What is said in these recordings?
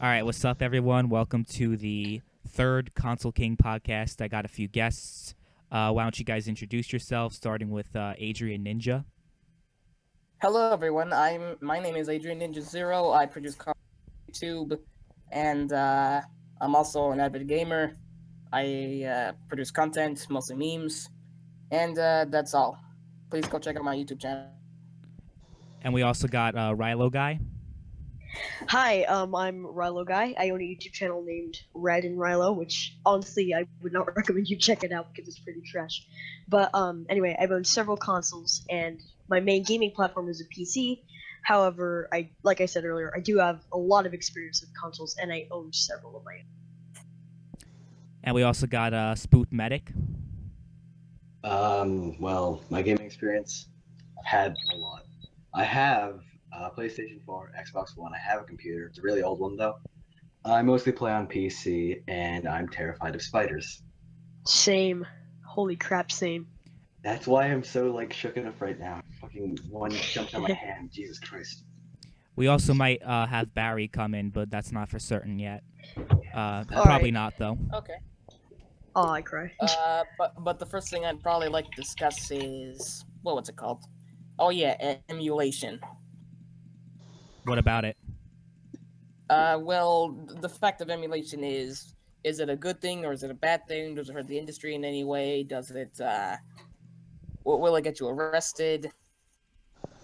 All right, what's up, everyone? Welcome to the third Console King podcast. I got a few guests. Why don't you guys introduce yourselves, starting with Adrian Ninja? Hello, everyone. My name is Adrian Ninja Zero. I produce content on YouTube, and I'm also an avid gamer. I produce content, mostly memes, and that's all. Please go check out my YouTube channel. And we also got Rilo Guy. Hi, I'm Rilo Guy. I own a YouTube channel named Red and Rilo, which honestly I would not recommend you check it out because it's pretty trash. But anyway, I've owned several consoles, and my main gaming platform is a PC. However, like I said earlier, I do have a lot of experience with consoles, and I own several of my own. And we also got Spoot Medic. Well, my gaming experience, I've had a lot. I have PlayStation 4, Xbox One. I have a computer. It's a really old one, though. I mostly play on PC, and I'm terrified of spiders. Same. Holy crap, same. That's why I'm so, shook up right now. Fucking one jumped on my hand. Jesus Christ. We also might have Barry come in, but that's not for certain yet. Probably right. not, though. Okay. Oh, I cry. But the first thing I'd probably like to discuss is what's it called? Oh yeah, emulation. What about it? Well, the fact of emulation is it a good thing or is it a bad thing? Does it hurt the industry in any way? Does it, will it get you arrested?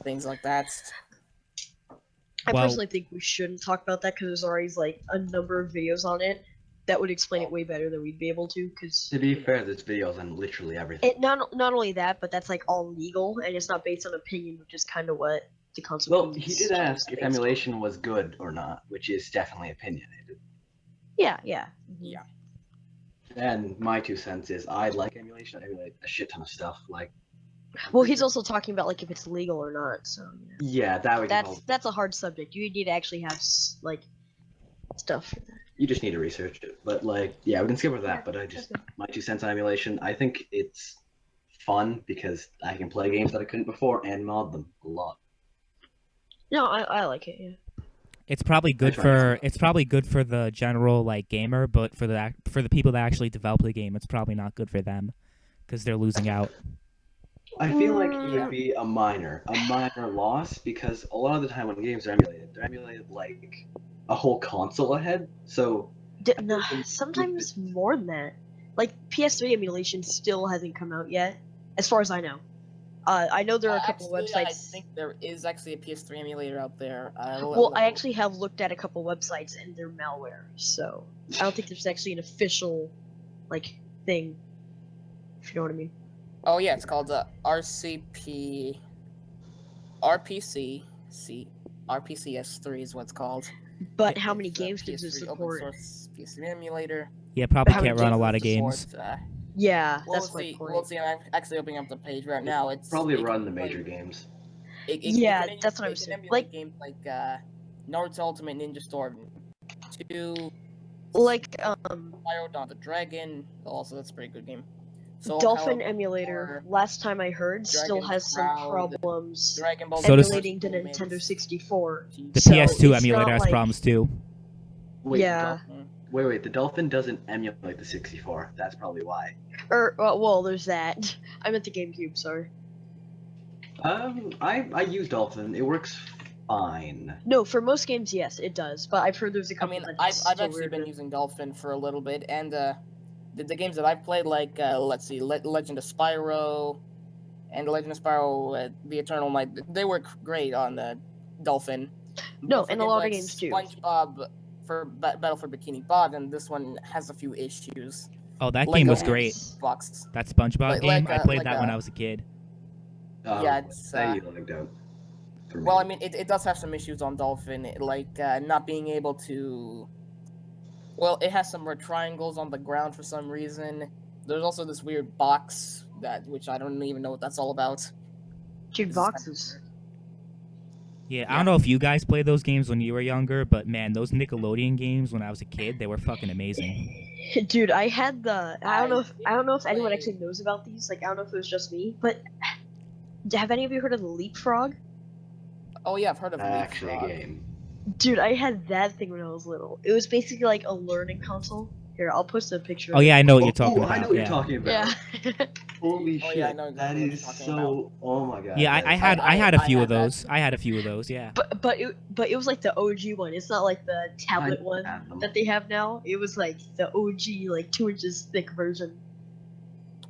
Things like that. I Well- personally think we shouldn't talk about that because there's already a number of videos on it that would explain it way better than we'd be able to. Because To be fair, there's videos on literally everything. not only that, but that's all legal and it's not based on opinion, which is kind of what the concept. Well, he did ask if emulation was good or not, which is definitely opinionated. Yeah. Yeah. And my 2 cents is I like emulation. I emulate a shit ton of stuff. Well, he's also talking about if it's legal or not. So Yeah, that would. that's a hard subject. You need to actually have stuff for that. You just need to research it. But yeah, we can skip over that. But my 2 cents on emulation. I think it's fun because I can play games that I couldn't before and mod them a lot. No, I like it. Yeah. It's probably good for the general gamer, but for the people that actually develop the game, it's probably not good for them because they're losing out. I feel like it would be a minor loss because a lot of the time when games are emulated, they're emulated a whole console ahead. So No, sometimes more than that. PS3 emulation still hasn't come out yet, as far as I know. I know there are a couple Actually, websites. I think there is actually a PS3 emulator out there. Well, I actually have looked at a couple websites and they're malware, so I don't think there's actually an official thing. If you know what I mean. Oh yeah, it's called RPCS3 is what it's called. But how many It's a games does it PS3 support? Open source PS3 emulator. Yeah, probably How many can't run a games lot of Support, games. Yeah, We'll that's my see. point. We'll see. I'm actually opening up the page right now. It's probably it run can the play- major games. Yeah, can that's what I it was can saying. emulate games like Naruto Ultimate Ninja Storm 2, Fire Dawn the Dragon. Also, that's a pretty good game. Soul Dolphin Calibur emulator, 4, last time I heard, still Dragon's has some Crowd, problems Dragon Ball So does- emulating the Nintendo 64. The So, PS2 it's emulator not has like- problems too. Wait, Yeah. Wait, the Dolphin doesn't emulate the 64. That's probably why. Well, there's that. I meant the GameCube, sorry. I use Dolphin. It works fine. No, for most games, yes, it does. But I've heard there's a I couple mean, that I've still actually been weirder. using Dolphin for a little bit, and the games that I've played, let's see, Legend of Spyro, and Legend of Spyro: The Eternal Night, they work great on the Dolphin. No, But for and a lot of like games too. SpongeBob for Battle for Bikini Bottom, this one has a few issues. Oh, that Like game a was great. Box. That SpongeBob game, I played that when a- I was a kid. Yeah, it's, that you like that. For me. Well, I mean, it does have some issues on Dolphin, not being able to. Well, it has some red triangles on the ground for some reason. There's also this weird box which I don't even know what that's all about. Dude, This is boxes. Yeah, I don't know if you guys played those games when you were younger, but man, those Nickelodeon games when I was a kid, they were fucking amazing. Dude, I had the. I don't know if anyone played- actually knows about these. I don't know if it was just me, but have any of you heard of the Leapfrog? Oh yeah, I've heard of Actually, a Leapfrog. game. Dude, I had that thing when I was little. It was basically like a learning console. Here, I'll post a picture. Oh of yeah, I it. know what you're talking Oh, I know about. what you're Yeah. talking about. Yeah. Holy Oh shit, yeah, I know that exactly what you're is talking about. so. Oh my god. Yeah, that is I had a I few of had that. those. I had a few of those. Yeah. But it was like the OG one. It's not like the tablet I one had them. that they have now. It was like the OG, like 2 inches thick version.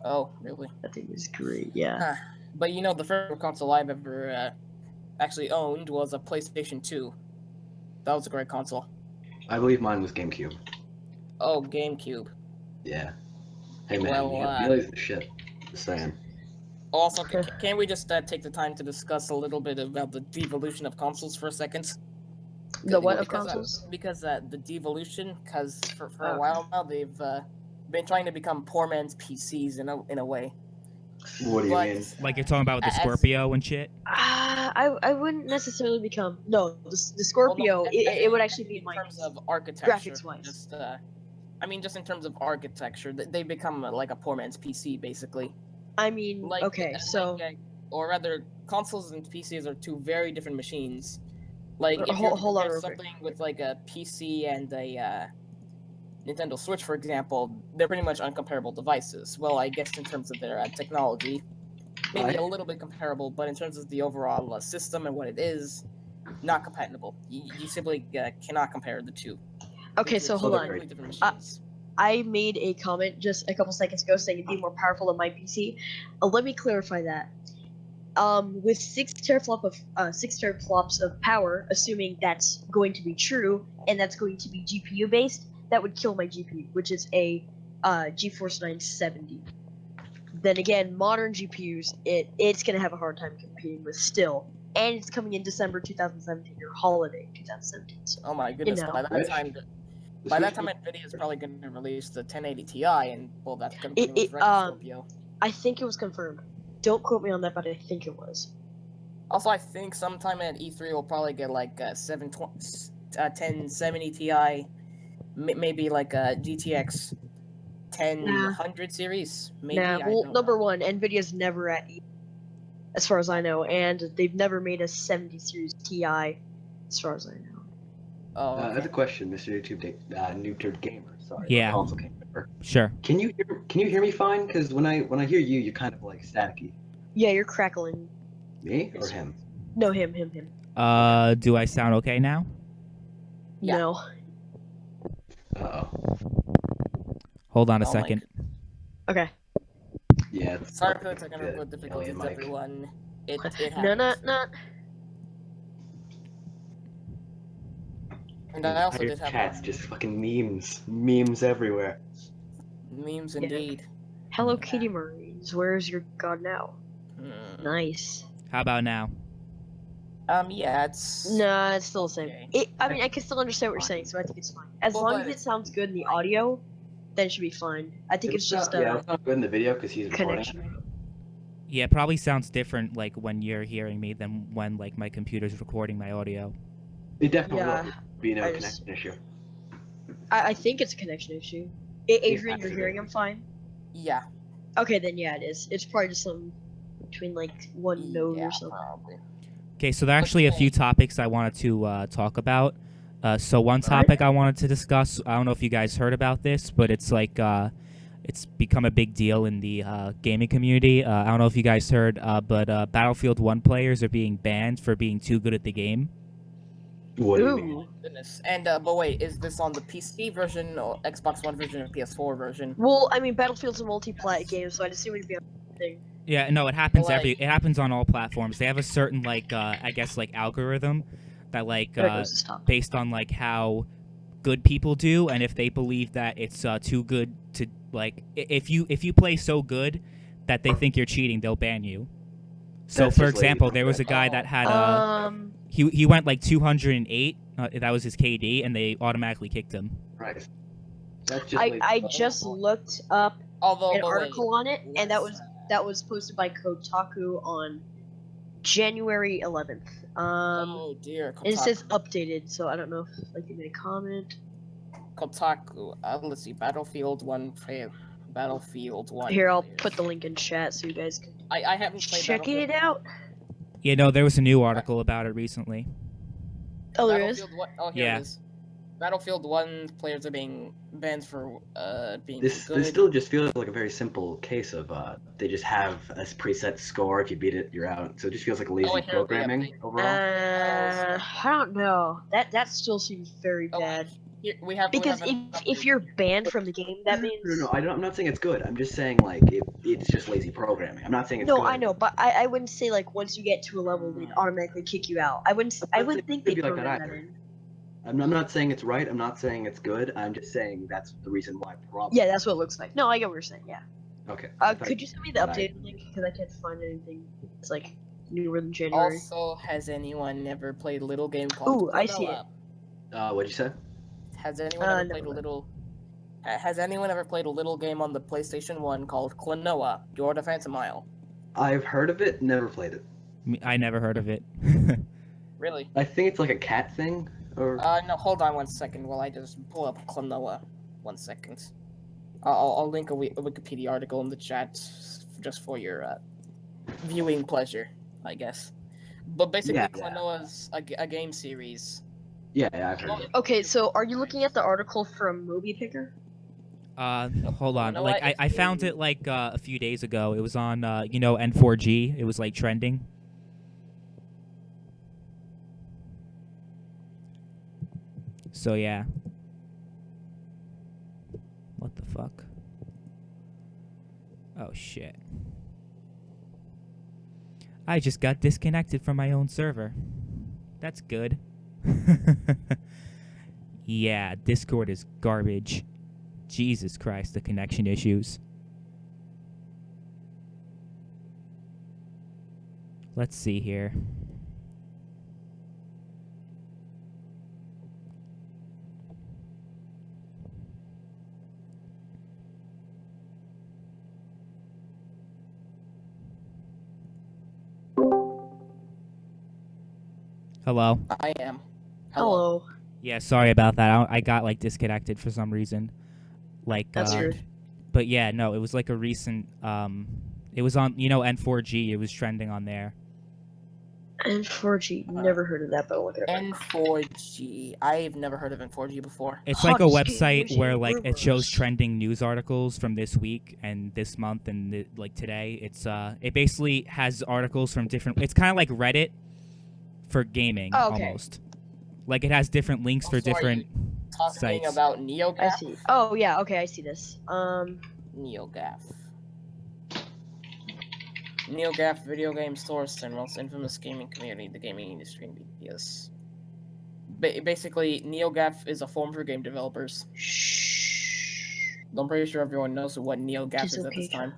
Oh, really? That thing was great. Yeah. Huh. But you know, the first console I've ever actually owned was a PlayStation 2. That was a great console. I believe mine was GameCube. Oh, GameCube. Yeah. Hey man, Well, Melee's the shit. Just saying. Also, can we just take the time to discuss a little bit about the devolution of consoles for a second? The what of Because, consoles? Because the devolution, because for a Okay. while now they've been trying to become poor man's PCs in a way. What do you But mean? Like you're talking about with the as- Scorpio and shit. I wouldn't necessarily become the well, Scorpio. no, It would actually be in my terms of architecture. graphics-wise. Just I mean, just in terms of architecture, they become like a poor man's PC basically. I mean, Like okay, so or rather, consoles and PCs are two very different machines. Like if you hold on compare real quick. something with like a PC and a Nintendo Switch, for example, they're pretty much uncomparable devices. Well, I guess in terms of their technology, maybe a little bit comparable, but in terms of the overall system and what it is, not compatible. You simply cannot compare the two. Okay, so hold they're on. very Completely different machines. I made a comment just a couple seconds ago saying it'd be more powerful than my PC. Let me clarify that. With 6 teraflops of power, assuming that's going to be true and that's going to be GPU based, that would kill my GPU, which is a GeForce 970. Then again, modern GPUs, it's gonna have a hard time competing with still, and it's coming in December 2017 or holiday 2017. So Oh my goodness! know. By that Which? time, The by that Switch time, Nvidia is probably going to release the 1080 Ti, and well, that's going to It- be it, with Scorpio. I think it was confirmed. Don't quote me on that, but I think it was. Also, I think sometime at E3 we'll probably get like a 1070 Ti, maybe like a GTX 1000 series. Maybe. Nah, I well, don't number know. one, Nvidia's never at E, as far as I know, and they've never made a 70 series Ti, as far as I know. Oh, I have okay. a question, Mr. NoobTubeGamer. Sorry, Yeah. console gamer. Sure. Can you hear me fine? Because when I hear you, you're kind of like staticky. Yeah, you're crackling. Me or him? No, him. Do I sound okay now? Yeah. No. Uh-oh. Hold on a Oh my second. Okay. Yeah. It's Sorry like for the technical the difficulties, alien mic. everyone. It No, happens. And I also Entire did have chat's just fucking memes everywhere. memes Yeah. indeed. Hello Kitty Marines, where's your god now? Hmm. Nice. How about now? Yeah, it's. Nah, it's still the same. Okay. I mean, I can still understand what you're saying, so I think it's fine. As Well, long but as it it's sounds good in the fine. audio, then it should be fine. I think it's just yeah, it's not good in the video because he's recording. connection. Yeah, it probably sounds different like when you're hearing me than when like my computer's recording my audio. It definitely Yeah, will be no I just- connection issue. I think it's a connection issue. Adrian, you're absolutely. hearing him fine? Yeah. Okay, then yeah, it is. It's probably just something between like one node Yeah, or something. probably. Okay, so there are actually a few topics I wanted to talk about. So one topic I wanted to discuss, I don't know if you guys heard about this, but it's like it's become a big deal in the gaming community. I don't know if you guys heard, but Battlefield 1 players are being banned for being too good at the game. What do you mean? Ooh. Goodness. And but wait, is this on the PC version or Xbox One version or PS4 version? Well, I mean, Battlefield's a multiplayer game, so I'd assume it'd be on thing. Yeah, no, it happens Like- it happens on all platforms. They have a certain like I guess like algorithm that like There goes the stop. based on like how good people do, and if they believe that it's too good to like if you play so good that they think you're cheating, they'll ban you. So That's for just lazy. example, there was a guy that had he went like 208, that was his KD, and they automatically kicked him. Right. That's just I just looked up Although, an but article on it, and that let's- was posted by Kotaku on January 11th. oh dear, And it says Kotaku. updated, so I don't know if like you made a comment. Kotaku. Let's see, Battlefield 1. Battlefield 1. Here, I'll players. put the link in chat so you guys can I haven't played check Battlefield. it out. Yeah, no, there was a new article about it recently. Oh, there is. Battlefield 1. Oh, here Yeah. it is. Battlefield 1 players are being banned for being This too good. still just feels like a very simple case of they just have a preset score. If you beat it, you're out. So it just feels like lazy wait, here's the programming update. overall. I don't know. That still seems very Oh, bad. here, we have Because an if update. you're banned from the game, that No, means no, I'm not saying it's good. I'm just saying like it's just lazy programming. I'm not saying it's no, good. I know, but I wouldn't say like once you get to a level they'd automatically kick you out. I wouldn't think could they'd be like that program that either. in. I'm not saying it's right. I'm not saying it's good. I'm just saying that's the reason why. Probably. Yeah, that's what it looks like. No, I get what you're saying. Yeah. Okay. I thought Could you send me the that I- updated link because I can't find anything. It's like newer than January. Also, has anyone ever played a little game called Ooh, I see it. What'd you say? Has anyone ever never played a mind. little? Has anyone ever played a little game on the PlayStation 1 called Klonoa: Your Defense Mile? I've heard of it, never played it. I never heard of it. Really? I think it's like a cat thing, or No, hold on 1 second while I just pull up Klonoa. 1 second. I'll link a Wikipedia article in the chat just for your viewing pleasure, I guess. But basically, Yeah. Klonoa's a game series. yeah, I've heard of it. Okay, so are you looking at the article from Movie Picker? Hold on. No, Like I found it like a few days ago. It was on N4G. It was like trending. So yeah. What the fuck? Oh shit. I just got disconnected from my own server. That's good. Yeah, Discord is garbage. Jesus Christ, the connection issues. Let's see here. Hello? I am. Hello. Yeah, sorry about that. I got like disconnected for some reason. Like That's weird. But yeah, no, it was like a recent it was on, N4G. It was trending on there. N4G. Never heard of that, but I'll look it up. N4G. I've never heard of N4G before. It's like a Hottest website gamers where and like it shows rumors. trending news articles from this week and this month and like today. It basically has articles from different. It's kind of like Reddit for gaming Oh, okay. almost. Like it has different links for Also, are different Talking sites. about I NeoGAF. see. Oh yeah. Okay, I see this. NeoGAF. NeoGAF video game source and most infamous gaming community, the gaming industry. Yes. Basically, NeoGAF is a forum for game developers. Shh. I'm pretty sure everyone knows what NeoGAF It's is at this okay, time.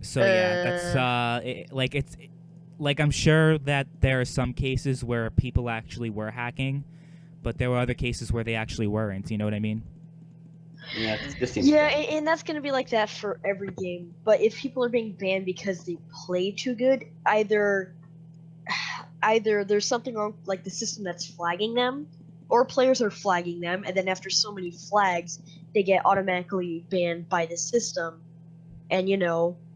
So yeah, that's like I'm sure that there are some cases where people actually were hacking, but there were other cases where they actually weren't. You know what I mean? Yeah, it just seems Yeah, strange. and that's gonna be like that for every game. But if people are being banned because they play too good, either there's something wrong, like the system that's flagging them, or players are flagging them, and then after so many flags, they get automatically banned by the system. And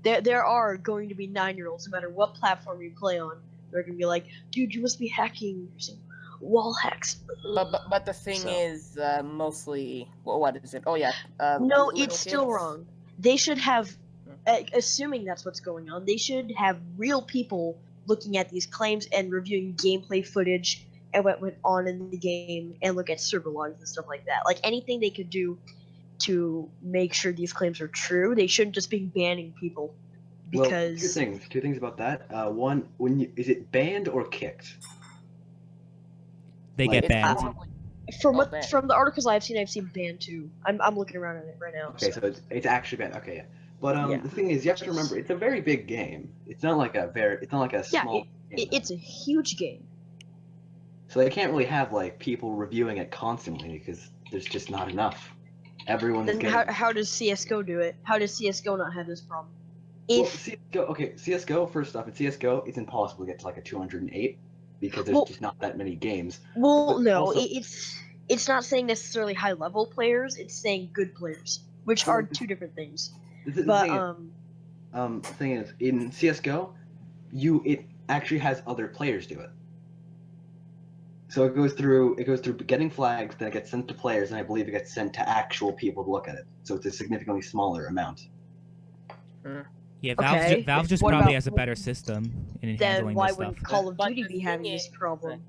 there are going to be 9-year-olds, no matter what platform you play on, they're gonna be like, dude, you must be hacking using wall hacks. But the thing So- is, mostly, what is it? Oh yeah. No, little it's still kids. wrong. They should have, assuming that's what's going on, they should have real people looking at these claims and reviewing gameplay footage and what went on in the game and look at server logs and stuff like that. Like anything they could do to make sure these claims are true, they shouldn't just be banning people. Well, Because two things about that. One, is it banned or kicked? They Like, get banned. Banned. from the articles I've seen banned too. I'm looking around at it right now. Okay, so it's actually banned. Okay, yeah. But Yeah. the thing is, you have to remember, it's a very big game. It's not like a Yeah, small game. it's a huge game. So they can't really have like people reviewing it constantly because there's just not enough. Everyone's Then getting. how does CS:GO do it? How does CS:GO not have this problem? Well, If CS:GO. First off, in CS:GO, it's impossible to get to like a 208 because there's Well- just not that many games. well, but no, also- it's not saying necessarily high level players. It's saying good players, which Well, are two different things. The But thing is, thing is, in CS:GO, actually has other players do it. So it goes through getting flags, then it gets sent to players, and I believe it gets sent to actual people to look at it. So it's a significantly smaller amount. Yeah, Okay. Valve just What probably about- has a better system in Then handling why this stuff. wouldn't Call of But Duty the be thing having this is, problem?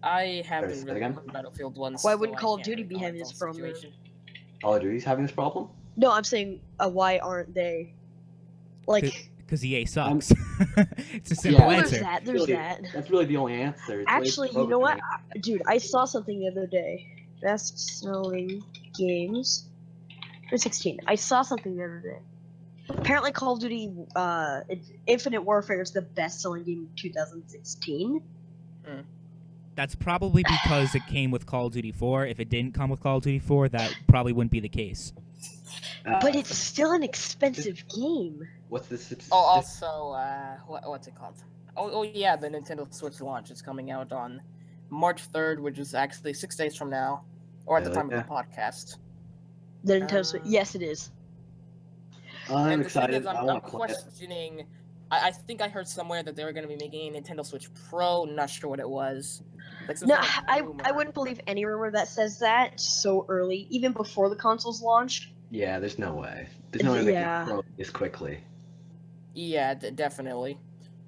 I haven't Say really again? played Battlefield 1, Why so wouldn't I Call of can't Duty really be having comment this on the problem? situation. Call of Duty's having this problem? No, I'm saying why aren't they? Like, Because EA sucks. It's a simple Yeah. well, answer. there's that. There's Really, that. that's really the only answer. It's Actually, like you know what, programming. dude? I saw something the other day. Best-selling games for 16. I saw something the other day. Apparently, Call of Duty Infinite Warfare is the best-selling game of 2016. That's probably because it came with Call of Duty 4. If it didn't come with Call of Duty 4, that probably wouldn't be the case. But it's still an expensive game. What's this? Oh, also, what's it called? Oh, yeah, the Nintendo Switch launch is coming out on March 3rd, which is actually 6 days from now, or at the Really? time of the podcast. The Nintendo Switch. Yes, it is. I'm And the thing excited. is, I I'm want to play it. questioning. I think I heard somewhere that they were going to be making a Nintendo Switch Pro. Not sure what it was. Like some No, sort of I rumor. wouldn't believe any rumor that says that so early, even before the consoles launched. Yeah, there's no way. There's no way they Yeah. can grow this quickly. Yeah, definitely.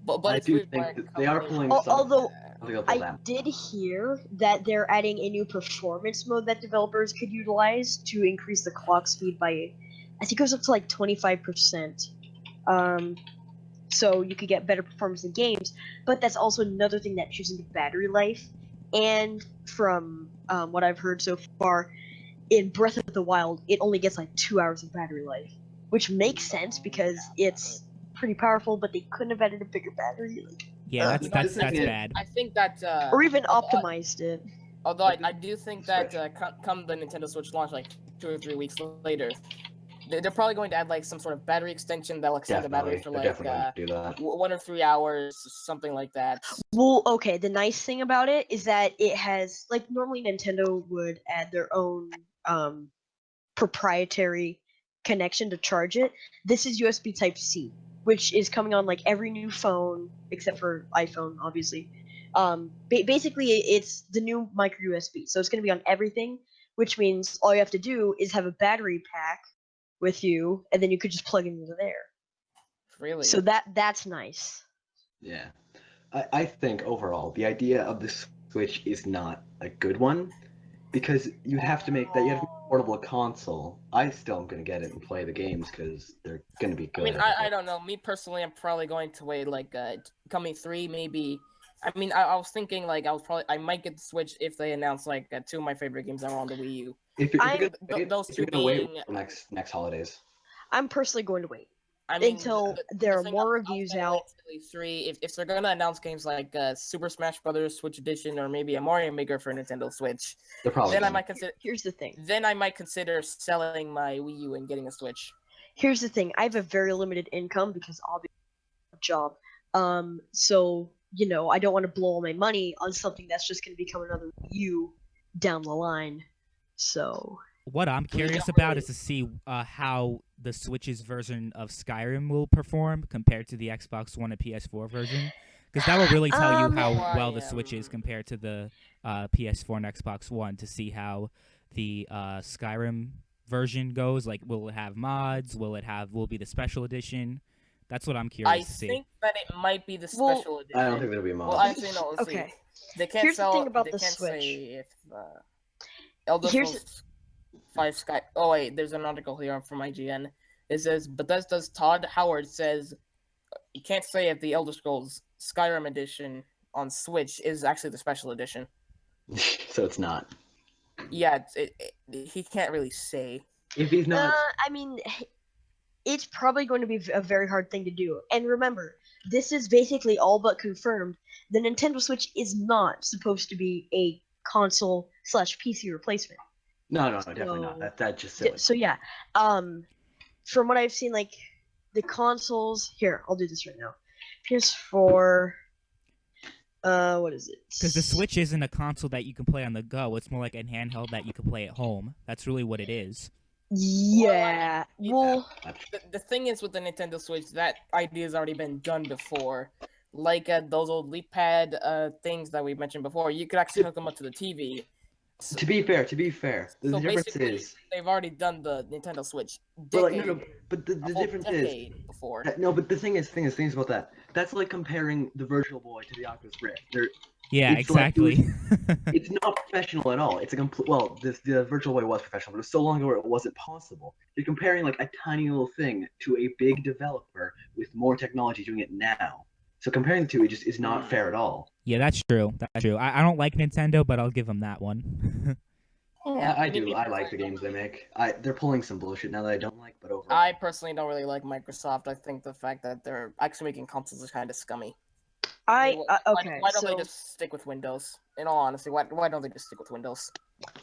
But I it's do weird think why a that they are company- pulling some. Although something I them. did hear that they're adding a new performance mode that developers could utilize to increase the clock speed by, I think it goes up to like 25%. So you could get better performance in games, but that's also another thing that chews into battery life. And from what I've heard so far, in Breath of the Wild, it only gets like 2 hours of battery life, which makes sense because it's pretty powerful, but they couldn't have added a bigger battery. Yeah, You know, that's I think- bad. I think that. Or even although- optimized it. Although I do think that come the Nintendo Switch launch, like 2 or 3 weeks later, they're probably going to add like some sort of battery extension that'll extend the battery for They're like definitely going to do that. 1 or 3 hours, something like that. Well, okay, the nice thing about it is that it has, like, normally Nintendo would add their own proprietary connection to charge it. This is USB Type-C, which is coming on like every new phone except for iPhone, obviously. Basically, it's the new micro USB, so it's going to be on everything, which means all you have to do is have a battery pack with you, and then you could just plug it into there. Really? So that's nice. Yeah. I think overall, the idea of the Switch is not a good one because you'd have to make that. You have to make a portable console. I still am going to get it and play the games because they're going to be I good. mean, I don't know. Me personally, I'm probably going to wait like coming 3 maybe. I mean, I was thinking like I might get the Switch if they announce like 2 of my favorite games that are on the Wii U. If you're I'm- gonna wait, those if you're two gonna wait being- until next holidays. I'm personally going to wait. I mean, Until the there are thing more I was reviews gonna wait out. till E3, if they're gonna announce games like Super Smash Brothers Switch Edition or maybe a Mario Maker for Nintendo Switch, They're probably then I gonna- might consider. Here's the thing. Then I might consider selling my Wii U and getting a Switch. Here's the thing. I have a very limited income because I'll be a job. So you know, I don't want to blow all my money on something that's just going to become another Wii U down the line. So What I'm We curious don't about really- is to see how the Switch's version of Skyrim will perform compared to the Xbox One and PS4 version. Because that will really tell you how well the Switch is compared to the PS4 and Xbox One to see how the Skyrim version goes. Like, will it have mods? Will it be the special edition? That's what I'm I curious to see. think that it might be the Well, special edition. I don't think it'll be mods. Well, actually, no. Let's okay. see. They can't Here's the sell. thing about they the can't Switch. say if Elder Here's Scrolls 5 Sky. Oh wait, there's an article here from IGN. It says Bethesda's Todd Howard says you can't say if the Elder Scrolls Skyrim edition on Switch is actually the special edition. So it's not. Yeah, he can't really say. If he's not, I mean, it's probably going to be a very hard thing to do. And remember, this is basically all but confirmed. The Nintendo Switch is not supposed to be a console/PC replacement. no, definitely not. So- That's just silly. So yeah, from what I've seen, like the consoles. Here, I'll do this right now. PS4. What is it? Because the Switch isn't a console that you can play on the go. It's more like a handheld that you can play at home. That's really what it is. Yeah. Well, The thing is with the Nintendo Switch, that idea has already been done before. like those old leap pad things that we mentioned before. You could actually hook them up to the TV. So, To be fair, the so difference basically, is, they've already done the Nintendo Switch but like no, but a the full difference is decade before. no, but the things about that. That's like comparing the Virtual Boy to the Oculus Rift. Yeah, It's like exactly. it's not professional at all. It's a complete. Well, the Virtual Boy was professional, but it was so long ago it wasn't possible. You're comparing like a tiny little thing to a big developer with more technology doing it now. So comparing the two, it just is not fair at all. Yeah, that's true. That's true. I don't like Nintendo, but I'll give them that one. I do. I like the games they make. They're pulling some bullshit now that I don't like, but overall. I personally don't really like Microsoft. I think the fact that they're actually making consoles is kind of scummy. Okay. Why don't they So just stick with Windows? In all honesty, why don't they just stick with Windows?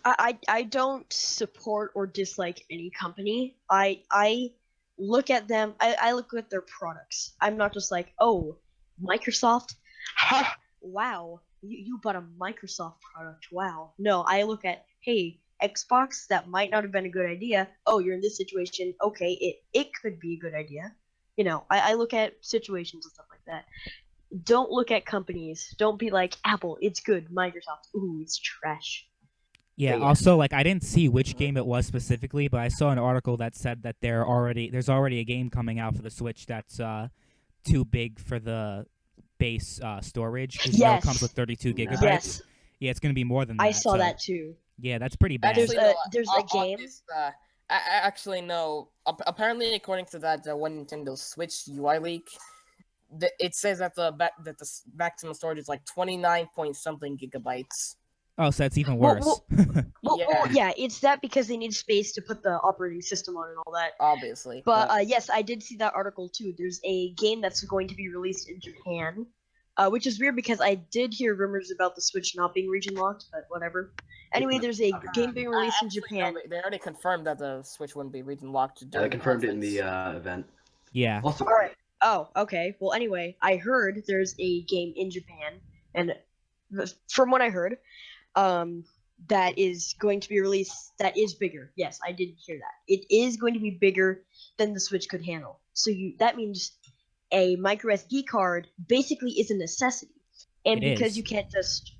I don't support or dislike any company. I look at them. I look at their products. I'm not just like, oh, Microsoft. Ha, wow, you bought a Microsoft product. Wow. No, I look at, hey, Xbox, that might not have been a good idea. Oh, you're in this situation. Okay, it could be a good idea. You know, I look at situations and stuff like that. Don't look at companies. Don't be like Apple, it's good. Microsoft, ooh, it's trash. Yeah, Yeah. also, like, I didn't see which game it was specifically, but I saw an article that said that there's already a game coming out for the Switch that's too big for the base storage, because you know it comes with 32 gigabytes. Yes, Yeah, it's going to be more than that. I saw so, that too. Yeah, that's pretty bad. There's a game. Actually, no. Apparently, according to that one Nintendo Switch UI leak, it says that the maximum storage is like 29 point something gigabytes. Oh, so that's even worse. Yeah, it's that because they need space to put the operating system on and all that. Obviously. But yes, I did see that article too. There's a game that's going to be released in Japan, which is weird because I did hear rumors about the Switch not being region locked, but whatever. Anyway, there's a game being released in Japan. No, they already confirmed that the Switch wouldn't be region locked. Yeah, they confirmed it in the event. Yeah. Also, all right. Oh, okay. Well, anyway, I heard there's a game in Japan, and from what I heard, that is going to be released that is bigger. Yes, I did hear that. It is going to be bigger than the Switch could handle. So that means a micro SD card basically is a necessity. And because you can't just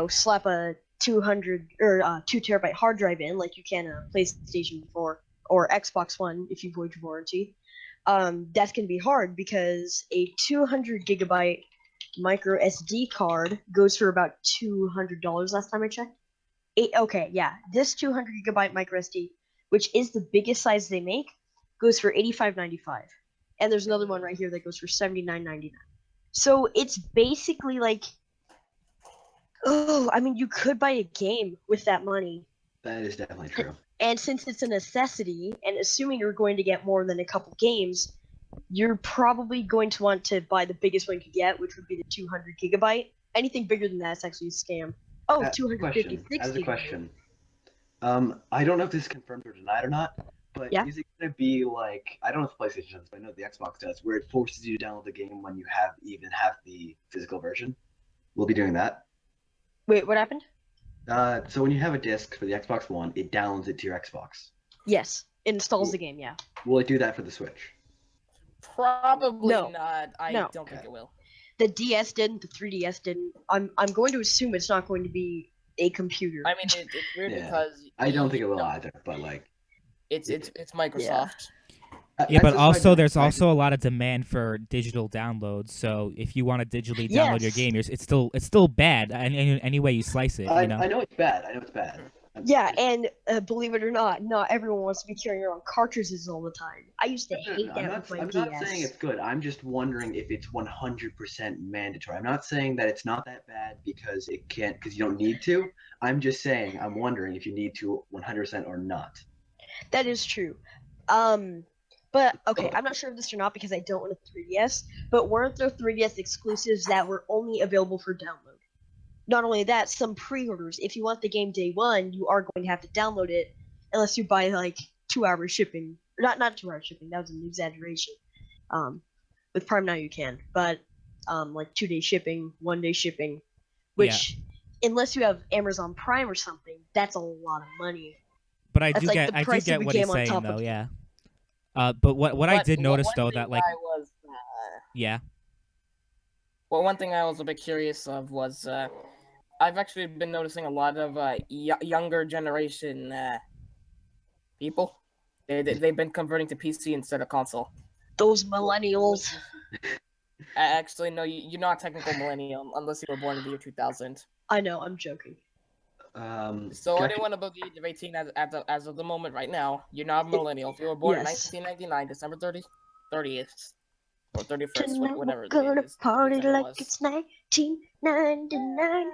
slap a 200 or 2 terabyte hard drive in like you can a PlayStation 4 or Xbox One if you void your warranty. That's going to be hard because a 200 gigabyte micro SD card goes for about $200 last time I checked. This 200 gigabyte micro SD, which is the biggest size they make, goes for $85.95, and there's another one right here that goes for $79.99. So it's basically like, I mean, you could buy a game with that money. That is definitely true. And since it's a necessity, and assuming you're going to get more than a couple games, you're probably going to want to buy the biggest one you could get, which would be the 200 gigabyte. Anything bigger than that's actually a scam. Oh, 256 As a question. I don't know if this is confirmed or denied or not, but is it going to be like, I don't know if PlayStation does, but I know the Xbox does, where it forces you to download the game when you even have the physical version? We'll be doing that. Wait, what happened? So when you have a disc for the Xbox One, it downloads it to your Xbox. Yes, it installs the game, yeah. Will it do that for the Switch? Probably not. I don't think it will. The DS didn't. The 3DS didn't. I'm going to assume it's not going to be a computer. I mean, it's weird because I don't think it will either. But like, it's Microsoft. Yeah, but also there's also a lot of demand for digital downloads. So if you want to digitally download your game, it's still bad any way you slice it. I know it's bad. Yeah, and believe it or not everyone wants to be carrying around cartridges all the time. I used to hate that with my DS. I'm not saying it's good. I'm just wondering if it's 100% mandatory. I'm not saying that it's not that bad because you don't need to. I'm just saying I'm wondering if you need to 100% or not. That is true. But okay, I'm not sure of this or not because I don't own a 3DS. But weren't there 3DS exclusives that were only available for download? Not only that, some pre-orders. If you want the game day one, you are going to have to download it, unless you buy like 2-hour shipping. Not 2-hour shipping. That was an exaggeration. With Prime now you can, but like 2-day shipping, 1-day shipping, which unless you have Amazon Prime or something, that's a lot of money. But I do get what he's saying though. Yeah. But what I did notice though that like Yeah. Well, one thing I was a bit curious of was I've actually been noticing a lot of younger generation people. They've been converting to PC instead of console. Those millennials. Actually, no, you're not a technical millennial unless you were born in the year 2000. I know, I'm joking. So Can I anyone above the age of 18 as of the moment right now, you're not a millennial. If you were born in Yes. 1999, December 30th, or 31st, Tonight whatever we're the date gonna is, party whichever it like was. it's 1999.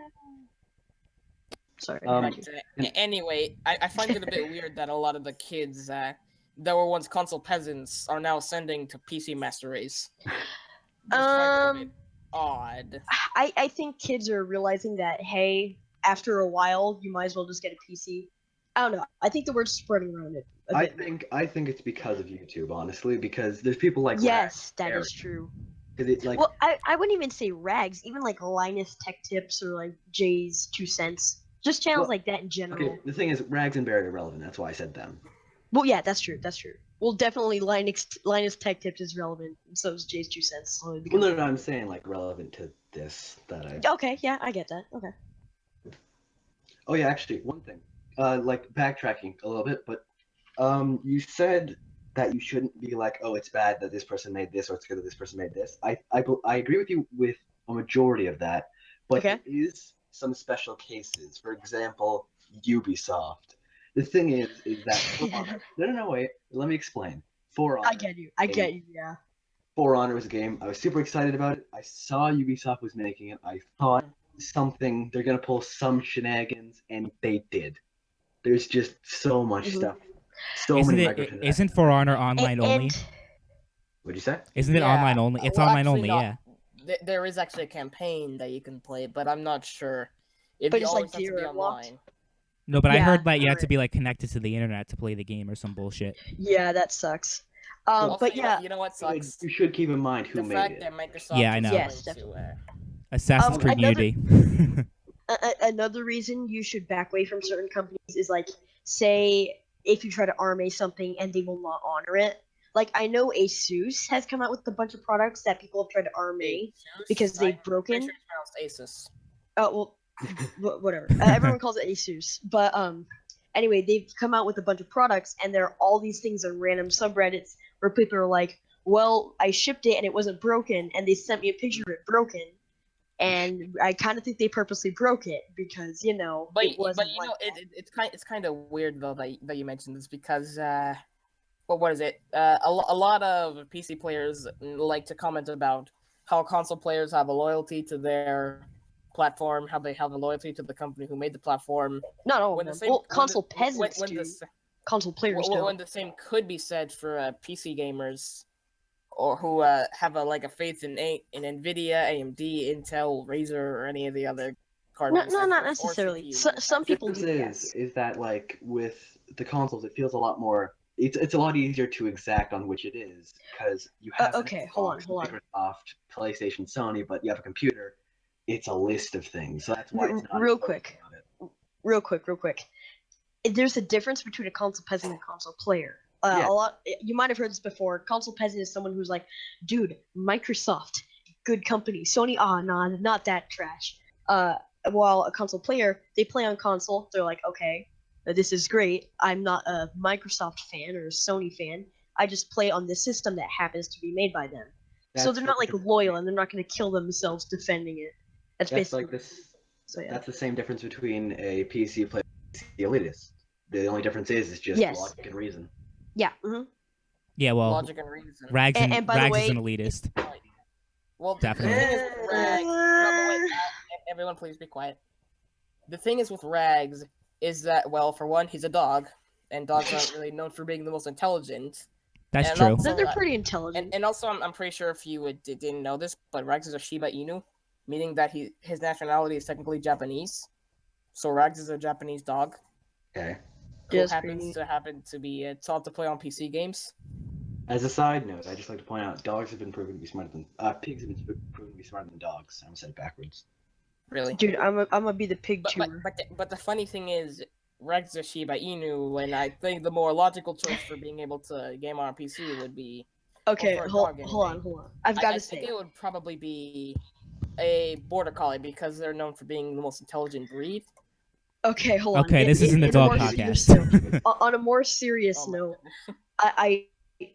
Sorry. Um, But anyway, I find it a bit weird that a lot of the kids that were once console peasants are now ascending to PC master race. Just find it a bit odd. I think kids are realizing that, hey, after a while, you might as well just get a PC. I don't know. I think the word's spreading around it a I bit. think it's because of YouTube, honestly, because there's people like Yes, that Eric. is true. Because it like Well, I wouldn't even say rags, even like Linus Tech Tips or like Jay's 2 cents. Just channels Well, like that in general. okay, the thing is, Rags and Barrett are relevant. That's why I said them. Well, yeah, that's true. That's true. Well, definitely Linus Tech Tips is relevant, and so is Jay's 2 cents. So Well, no, I'm saying like relevant to this that I. Okay, yeah, I get that. Okay. Oh yeah, actually, one thing. Like backtracking a little bit, but you said that you shouldn't be like, oh, it's bad that this person made this, or it's good that this person made this. I agree with you with a majority of that, but Okay. there is some special cases. For example, Ubisoft. The thing is that For Honor. No, wait. Let me explain. For Honor. I get you. I get you. Yeah. For Honor was a game. I was super excited about it. I saw Ubisoft was making it. I thought something they're gonna pull some shenanigans, and they did. There's just so much Mhm. stuff. So Isn't many it? microtransactions. Isn't For Honor online only? And What'd you say? Isn't it Yeah, online only? It's well, online actually only. not. Yeah. There is actually a campaign that you can play, but I'm not sure. If But you it's, always like, have to be zero unlocked? online. No, but I Yeah, heard that you have to right. be like connected to the internet to play the game or some bullshit. yeah, that sucks. Also, But yeah, you know what sucks? You should keep in mind who The made fact it. that Microsoft Yeah, I is know. going Yes, to. Assassin's Creed another Unity. another reason you should back away from certain companies is like, say, if you try to RMA something and they will not honor it. Like, I know Asus has come out with a bunch of products that people have tried to RMA because they've I'm broken. pretty sure it's pronounced Asus. Oh well, whatever. Everyone calls it Asus, but anyway, they've come out with a bunch of products, and there are all these things on random subreddits where people are like, "Well, I shipped it and it wasn't broken, and they sent me a picture of it broken." And I kind of think they purposely broke it because But it wasn't you like know that. it's kind of weird though that you mentioned this because what is it? A lot of PC players like to comment about how console players have a loyalty to their platform, how they have a loyalty to the company who made the platform. Not all of When the them. same Well, when the, console peasants when do. the Console players don't. when the same could be said for PC gamers or who have a faith in Nvidia, AMD, Intel, Razer, or any of the other card No, not manufacturers or necessarily. CPU Some The manufacturers. people difference do. Yes. is that like with the consoles, it feels a lot more. It's a lot easier to exact on which it is because you have an Okay, hold Xbox, on. Microsoft, PlayStation, Sony, but you have a computer. It's a list of things, so that's why it's not Real as quick. about it. Real quick. There's a difference between a console peasant and a console player. Yeah. A lot. You might have heard this before. Console peasant is someone who's like, dude, Microsoft, good company. Sony, nah, not that trash. While a console player, they play on console. They're like, okay, this is great. I'm not a Microsoft fan or a Sony fan. I just play on the system that happens to be made by them. So That's they're not like like loyal, and they're not going to kill themselves defending it. That's that's basically like this. So yeah. That's the same difference between a PC player and a PC elitist. The only difference is just Yes. logic and reason. Yeah. Yeah, well, Logic and reason. Rags And by the Rags is way, an elitist. Well, Definitely. the thing is with Rags. No, but wait, everyone, please be quiet. The thing is with Rags is that, well, for one, he's a dog, and dogs aren't really known for being the most intelligent. That's And true. also, They're pretty intelligent. and also, I'm pretty sure if you didn't know this, but Rags is a Shiba Inu, meaning that his nationality is technically Japanese. So Rags is a Japanese dog Okay. who Yes, happens to be taught to play on PC games. As a side note, I just like to point out dogs have been proven to be smarter than pigs have been proven to be smarter than dogs. I almost said it backwards. Really, Dude, I'm gonna be the pig but tuber. but the funny thing is, Rex is a Shiba Inu, and I think the more logical choice for being able to game on PC would be Okay, for a hold dog on, anyway. hold on. I've I got to think say, it would probably be a border collie because they're known for being the most intelligent breed. okay, hold on. Okay, this isn't the In a dog more serious note, podcast. on a more serious Oh my note, goodness.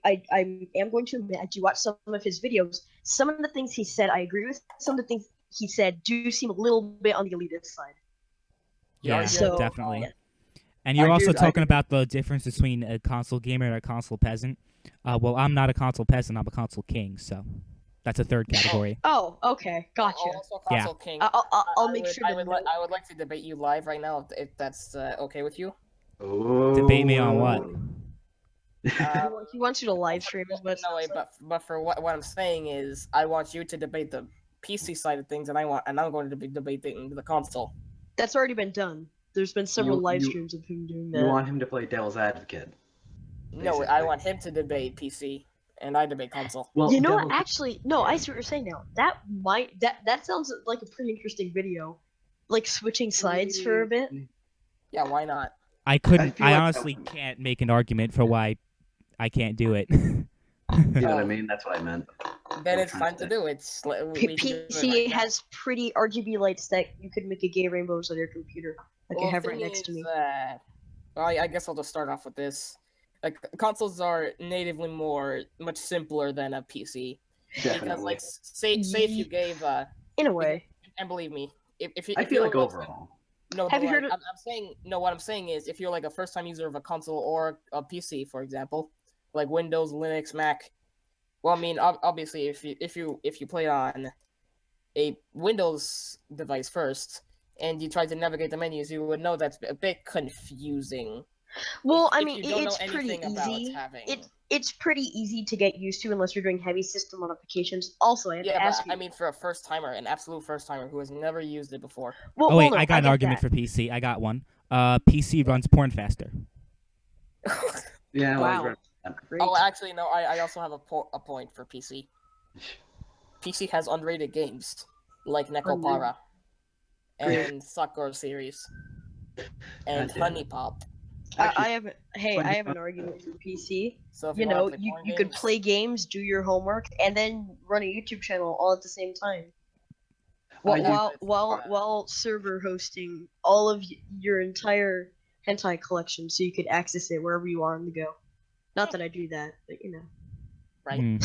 I am going to admit I do watch some of his videos. Some of the things he said I agree with. Some of the things he said do seem a little bit on the elitist side. You are Yeah, good. definitely. yeah. And you're also I talking do. about the difference between a console gamer and a console peasant. Well, I'm not a console peasant. I'm a console king, so that's a third category. Oh, okay, gotcha. Also, Yeah. console king. I'll make sure to note. I would like to debate you live right now if that's okay with you. Debate me on what? He wants you to live stream is what it No way, sounds like. but for what I'm saying is, I want you to debate the PC side of things, and I'm going to be debating the console. That's already been done. There's been several You- live you- streams of him doing You that. want him to play devil's advocate. No, I Basically. want him to debate PC, and I debate console. Well, You know what? devil's- Actually, no. I see what you're saying now. That sounds like a pretty interesting video, like switching sides for a bit. Yeah, why not? I couldn't. feel I like- honestly can't make an argument for why I can't do it. You know what I mean? That's what I meant. Then I'm it's trying time to to say. do it. We can do it PC right now. has pretty RGB lights that you could make a gay rainbows on your computer, like I Well, have the right thing next to is me. that- well, I guess I'll just start off with this. Like consoles are natively much simpler than a PC because, Definitely. like, say if you gave In a way. and believe me, if you I if feel you're like overall. no, Have but, you heard like, of- I'm saying no. What I'm saying is, if you're like a first time user of a console or a PC, for example, like Windows, Linux, Mac. Well, I mean, obviously, if you play on a Windows device first and you try to navigate the menus, you would know that's a bit confusing. Well, If I you mean, don't know it's pretty anything about easy. having- It's pretty easy to get used to unless you're doing heavy system modifications. Also, I have to Yeah, ask but you. I mean, for a first timer, an absolute first timer who has never used it before. Well, Oh wait, no, I got an get argument that. for PC. I got one. PC runs porn faster. Yeah, well, Wow. right. Great. Oh, actually, no. I also have a point for PC. PC has unrated games like Nekopara Great. and Sakura series and God damn Honey it. Pop. I have I Funny have an fun- argument for PC. So if You wanna know, play you, porn you could games- play games, do your homework, and then run a YouTube channel all at the same time. I do- While server hosting all of your entire hentai collection, so you could access it wherever you are on the go. Not that I do that, but you know. right? Hmm,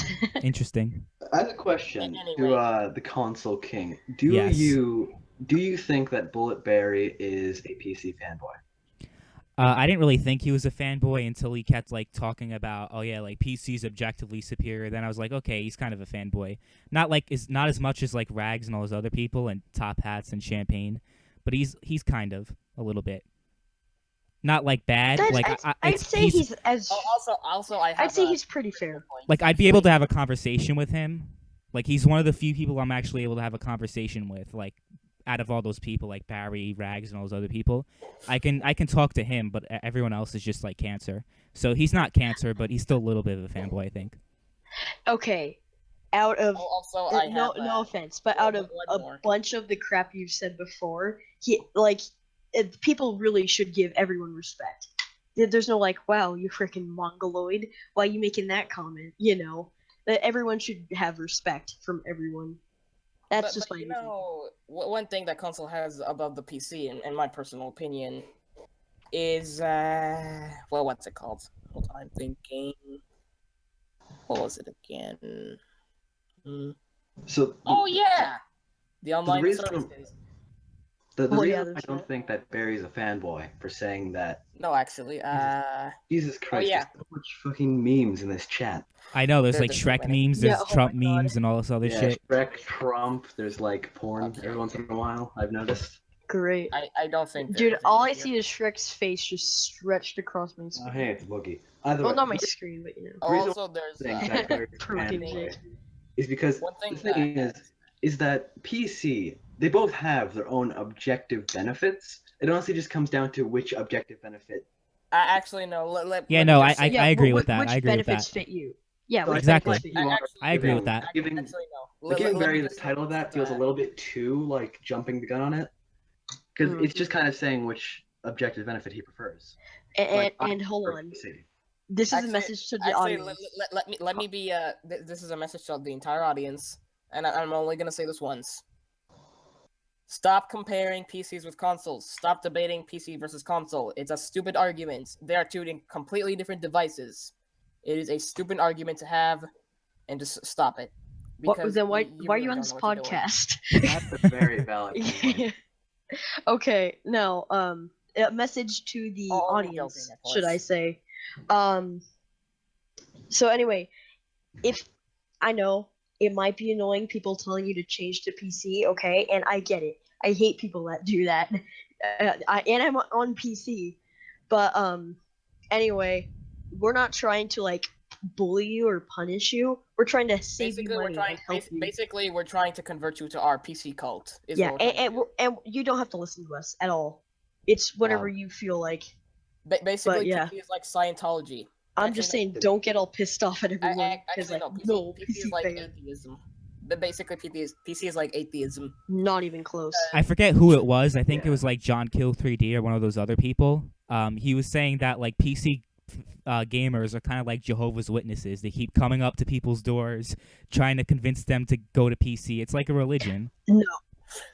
interesting. I have a question Anyway. to the console king. Do Yes. you think that Bulletberry is a PC fanboy? I didn't really think he was a fanboy until he kept like talking about, oh yeah, like PC's objectively superior. Then I was like, okay, he's kind of a fanboy. Not as much as like Rags and all those other people and Top Hats and Champagne, but he's kind of a little bit. Not like bad. Like I'd say he's as. Oh, also, I have I'd say a- he's pretty fair. like I'd be able to have a conversation with him. Like he's one of the few people I'm actually able to have a conversation with. Like out of all those people, like Barry, Rags, and all those other people, I can talk to him, but everyone else is just like cancer. So he's not cancer, but he's still a little bit of a fanboy, I think. Okay, out of Also, I no have no offense, but out of one a more. bunch of the crap you've said before, people really should give everyone respect. There's no like, wow, you freaking mongoloid. Why you making that comment? You know, that everyone should have respect from everyone. That's just my you opinion. know, one thing that console has above the PC, in my personal opinion, is well, what's it called? Hold on, I'm thinking. What was it again? So Oh yeah, the online reason- services. the Well, yeah, reason I there's don't that. think that Barry's a fanboy for saying that, No, actually, Jesus Christ, yeah. there's so much fucking memes in this chat. I know there's There's like so Shrek many. memes, Yeah, there's oh Trump my God. memes, and all this other Yeah, shit. Shrek, Trump, there's like porn Okay. every once in a while, I've noticed. Great. I don't think. Dude, there's all any I here. see is Shrek's face just stretched across my Oh, screen. hey, it's Boogie. Either Well, way, not my screen, but you know. Oh, reason also, there's thing that Barry's a Protein fanboy shake. is because one thing the thing is that PC, they both have their own objective benefits. It honestly just comes down to which objective benefit. actually no. Yeah, let me no, just say- I agree but with that. which I agree with benefits that. fit you? Yeah, So which Exactly. benefits fit you? I agree with that. Giving- Actually, no. Like giving Barry the just say title of that feels a little bit too like jumping the gun on it, because Mhm. it's just kind of saying which objective benefit he prefers. And, Like, and hold for on. PC. This is a Actually- message to the Actually, audience. let me be. This is a message to the entire audience, and I'm only gonna say this once. Stop comparing PCs with consoles. Stop debating PC versus console. It's a stupid argument. They are two completely different devices. It is a stupid argument to have, and just stop it. Then why you are really you on don't this know what you're doing. podcast? That's a very valid point. Okay, now a message to the Only joking, audience, of course. should I say? So anyway, if I know it might be annoying people telling you to change to PC, okay, and I get it. I hate people that do that. I'm on PC, but anyway, we're not trying to like bully you or punish you. We're trying to save you money and help you. Basically, we're trying to convert you to our PC cult. Yeah, and you don't have to listen to us at all. It's whatever you feel like. Basically, but yeah. PC is like Scientology. I'm just saying, don't get all pissed off at everyone. Actually, no. PC is like atheism. But basically, PC is like atheism. Not even close. I forget who it was. I think it was like John Kill 3D or one of those other people. He was saying that like PC gamers are kind of like Jehovah's Witnesses. They keep coming up to people's doors, trying to convince them to go to PC. It's like a religion. No,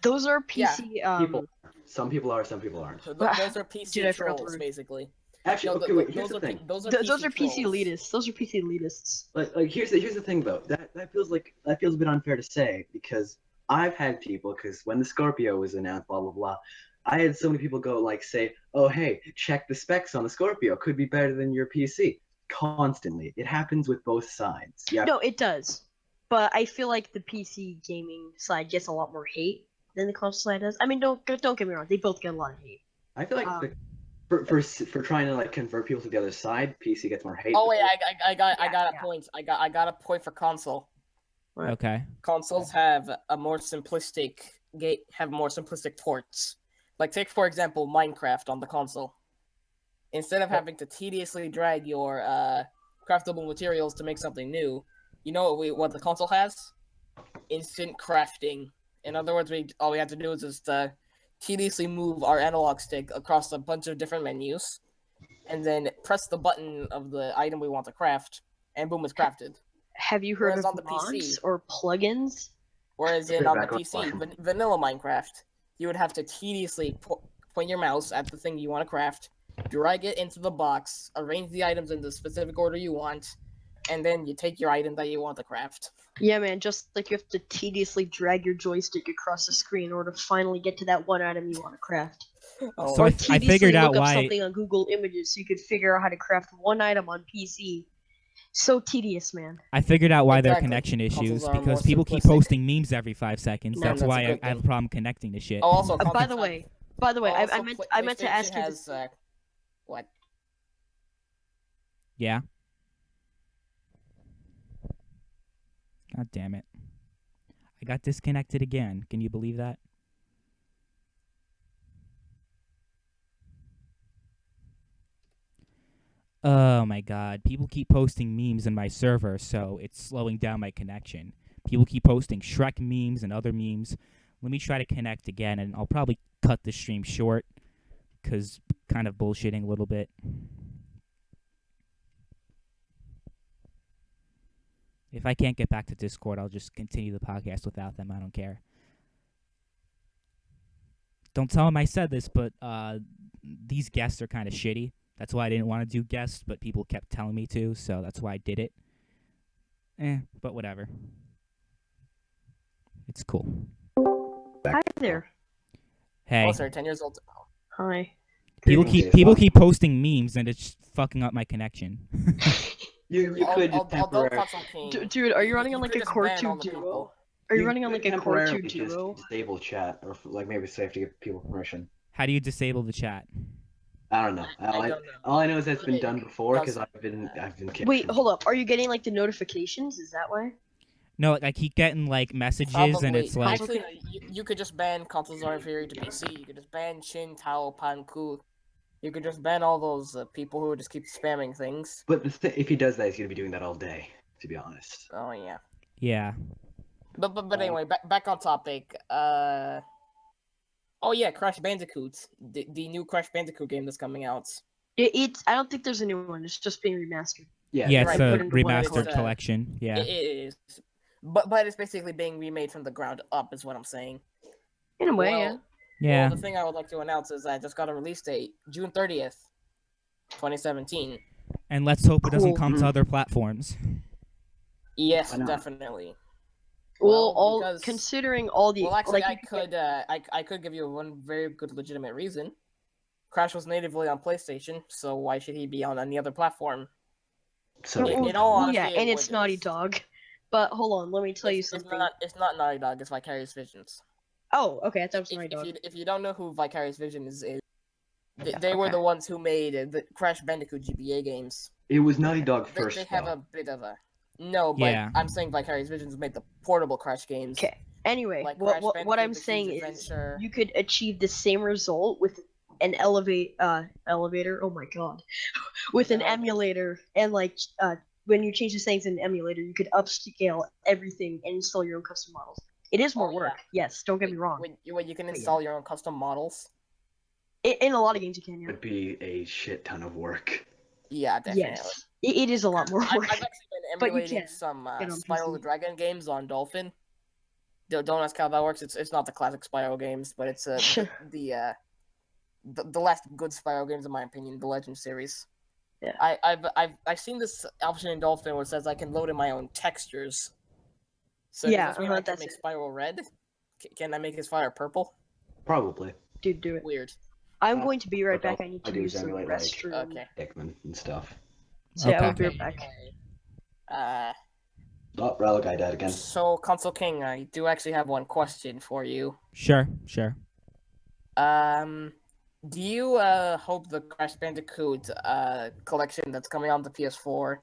those are PC. People. Some people are, some people aren't. Those are PC Dude, I forgot the trolls, word. basically. Actually, No, okay, wait. Here's the thing. Those are Those are PC PC trolls. elitists. Those are PC elitists. Like here's the thing though. That feels a bit unfair to say because I've had people because when the Scorpio was announced, blah blah blah. I had so many people go like say, "Oh hey, check the specs on the Scorpio. Could be better than your PC." Constantly, it happens with both sides. Yeah. No, it does. But I feel like the PC gaming side gets a lot more hate than the console side does. I mean, don't get me wrong. They both get a lot of hate. I feel like for trying to like convert people to the other side, PC gets more hate. Oh wait, I got a point. I got a point for console. Okay. Consoles have more simplistic ports. Like take for example Minecraft on the console. Instead of having to tediously drag your craftable materials to make something new, you know what the console has? Instant crafting. In other words, all we have to do is just tediously move our analog stick across a bunch of different menus, and then press the button of the item we want to craft, and boom, it's crafted. Have you heard Whereas of on the mods PC, or plugins? Whereas on the PC, vanilla Minecraft, you would have to tediously point your mouse at the thing you want to craft, drag it into the box, arrange the items in the specific order you want, and then you take your item that you want to craft. Yeah, man, just like you have to tediously drag your joystick across the screen in order to finally get to that one item you want to craft. Oh, So Or I figured out look up why. something on Google Images so you could figure out how to craft one item on PC. So tedious, man. I figured out why there are Exactly. connection Consoles issues are because more people keep simplistic. posting memes every 5 seconds. No, That's that's a why good I have a thing. problem connecting to shit. Oh, also, By the way, I also, meant to ask you this. has, what? Yeah. God damn it. I got disconnected again. Can you believe that? Oh my god. People keep posting memes in my server, so it's slowing down my connection. People keep posting Shrek memes and other memes. Let me try to connect again, and I'll probably cut the stream short, because kind of bullshitting a little bit. If I can't get back to Discord, I'll just continue the podcast without them. I don't care. Don't tell them I said this, but these guests are kind of shitty. That's why I didn't want to do guests, but people kept telling me to, so that's why I did it. But whatever. It's cool. Hi there. Hey, Oh, sorry, 10 years old. Hi. people keep posting memes, and it's fucking up my connection. You could just temporarily. Dude, are you running on like a Core 2 Duo? Are you running on like a Core 2 just Duo? disable chat, or like maybe it's safe to give people permission. How do you disable the chat? I don't know. I don't know. All I know is that's been done before because Cause- I've been kicked. Wait, from- hold up. Are you getting like the notifications? Is that why? No, like I keep getting like messages, Probably. and it's like, Actually, you could just ban consoles are inferior to PC. You could just ban Shin, Tao, Panku. You could just ban all those people who just keep spamming things. But if he does that, he's gonna be doing that all day. To be honest. Oh yeah. yeah. But anyway, back on topic. Oh yeah, Crash Bandicoot, the new Crash Bandicoot game that's coming out. It's I don't think there's a new one. It's just being remastered. Yeah, Yeah, Right, it's put a into one remastered collection. collection. Yeah. It is, but it's basically being remade from the ground up, is what I'm saying. In a way, Well, Yeah. Well, the thing I would like to announce is I just got a release date, June 30th, 2017. And let's hope it doesn't Cool. come to Mhm. other platforms. Yes, Why not? definitely. Well, because considering all the well, actually, like, I could give you one very good legitimate reason. Crash was natively on PlayStation, so why should he be on any other platform? So they In can all well, honesty, yeah, it and it's would- Naughty Dog. But hold on, let me tell you something. It's not Naughty Dog. It's Vicarious Visions. Oh, okay, I thought it was Naughty Dog. If you don't know who Vicarious Visions is, Yeah, they were okay. the ones who made the Crash Bandicoot GBA games. It was Naughty Dog They first, have though. a bit of a no, but Yeah. I'm saying Vicarious Visions made the portable Crash games. Okay. Anyway, Like what Crash what Bandicoot, I'm The saying Huge is Adventure. you could achieve the same result with an elevator. Oh my god, with an emulator and like when you change the settings in the emulator, you could upscale everything and install your own custom models. It is more Oh, work, yeah. yes. Don't get me wrong. When you can But install your own custom models. In a lot of games, you can. Yeah. Would be a shit ton of work. Yeah, definitely. Yes, it is a lot more I've work. actually been But you emulating can some get on Spyro PC. the Dragon games on Dolphin. Don't ask how that works. It's not the classic Spyro games, but it's the last good Spyro games in my opinion, the Legend series. Yeah. I've seen this option in Dolphin where it says I can load in my own textures. So Yeah, does this mean I can that's make it. Spyro red? Can I make his fire purple? Probably. Dude, do it. Weird. I'm going to be right What back. else I need I to do use is the emulate, like, restroom. Okay. Hickman and stuff. So yeah, I'll Okay. be right back. Oh, Relic guy died again. So Console King, I do actually have one question for you. Sure. Do you hope the Crash Bandicoot collection that's coming on the PS4?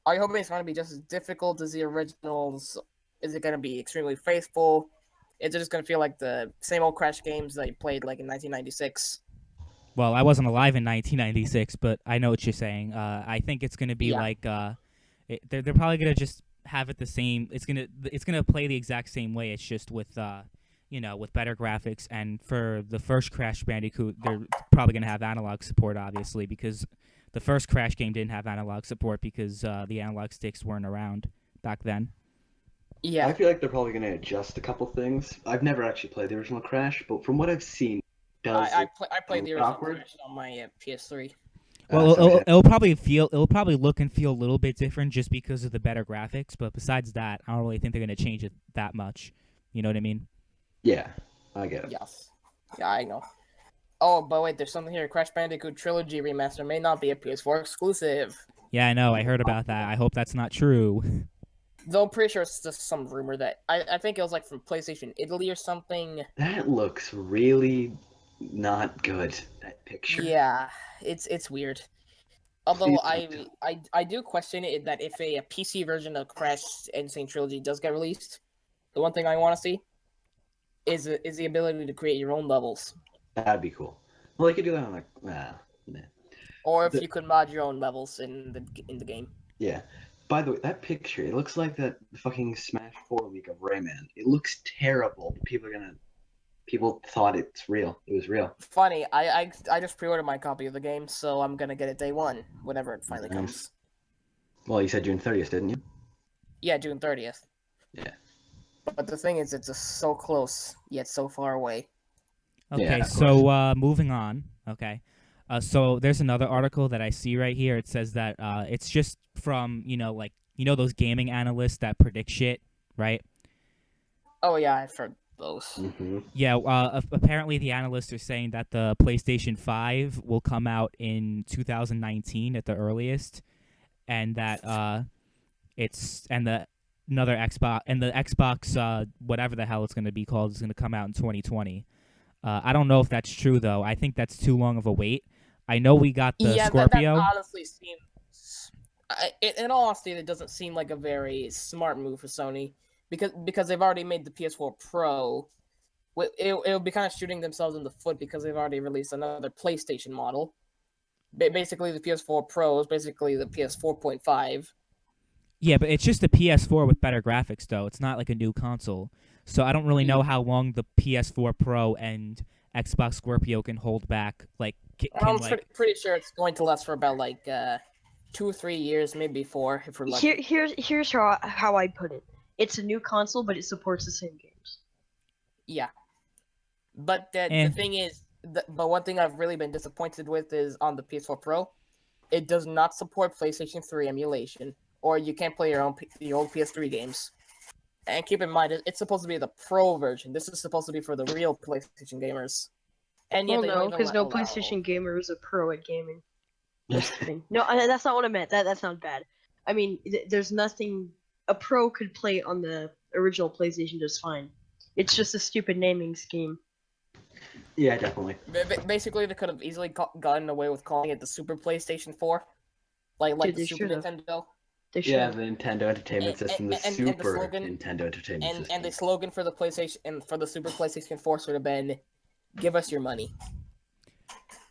Are you hoping it's going to be just as difficult as the originals? Is it going to be extremely faithful? Is it just going to feel like the same old Crash games that you played like in 1996? Well, I wasn't alive in 1996, but I know what you're saying. I think it's gonna be Yeah. like they're probably gonna just have it the same. It's gonna play the exact same way. It's just with with better graphics. And for the first Crash Bandicoot, they're probably gonna have analog support, obviously, because the first Crash game didn't have analog support because the analog sticks weren't around back then. Yeah. I feel like they're probably going to adjust a couple things. I've never actually played the original Crash, but from what I've seen, I played the original awkward? Crash on my PS3. Well, so it'll probably look and feel a little bit different just because of the better graphics. But besides that, I don't really think they're gonna change it that much. You know what I mean? yeah, I get it. Yes. Yeah, I know. Oh, but wait, there's something here. Crash Bandicoot Trilogy Remaster may not be a PS4 exclusive. Yeah, I know. I heard about that. I hope that's not true. Though I'm pretty sure it's just some rumor that I think it was like from PlayStation Italy or something. That looks really not good. That picture. Yeah, it's weird. Although I do question it that if a PC version of Crash Insane Trilogy does get released, the one thing I want to see is the ability to create your own levels, That'd be cool. Well, they could do that on like, nah. or if The- you could mod your own levels in the game. Yeah. By the way, that picture, it looks like that fucking Smash 4 leak of Rayman. It looks terrible, but people thought it's real. It was real. Funny, I just pre-ordered my copy of the game, so I'm gonna get it day one whenever it finally Nice. comes. Well, you said June 30th, didn't you? Yeah, June 30th. Yeah. But the thing is, it's just so close yet so far away. Okay, Yeah, of so moving on. Okay, so there's another article that I see right here. It says that it's just from those gaming analysts that predict shit, right? Oh yeah, I've heard those. Mm-hmm. Yeah. Apparently, the analysts are saying that the PlayStation 5 will come out in 2019 at the earliest, and that another Xbox and the Xbox whatever the hell it's going to be called is going to come out in 2020. I don't know if that's true though. I think that's too long of a wait. I know we got the Scorpio. That honestly seems. In all honesty, it doesn't seem like a very smart move for Sony because they've already made the PS4 Pro. It'll be kind of shooting themselves in the foot because they've already released another PlayStation model. Basically, the PS4 Pro is basically the PS4.5. Yeah, but it's just a PS4 with better graphics though. It's not like a new console. So I don't really know how long the PS4 Pro and Xbox Scorpio can hold back. Like, I'm pretty sure it's going to last for about like 2 or 3 years, maybe 4 if we're lucky. Here's how I put it. It's a new console, but it supports the same games. Yeah. But the thing is, but one thing I've really been disappointed with is on the PS4 Pro, it does not support PlayStation 3 emulation, or you can't play the old PS3 games. And keep in mind, it's supposed to be the Pro version. This is supposed to be for the real PlayStation gamers. And yet Well, they no, don't even because no allow- PlayStation gamer is a pro at gaming. Just kidding. No, that's not what I meant. That sounds bad. I mean, there's nothing. A pro could play on the original PlayStation just fine. It's just a stupid naming scheme. Yeah, definitely. Basically, they could have easily gotten away with calling it the Super PlayStation 4, like Dude, the they Super should've. Nintendo. They should. Yeah, the Nintendo Entertainment System, the and the Super slogan- Nintendo Entertainment System. And the slogan for the PlayStation and for the Super PlayStation 4 should have been, "Give us your money."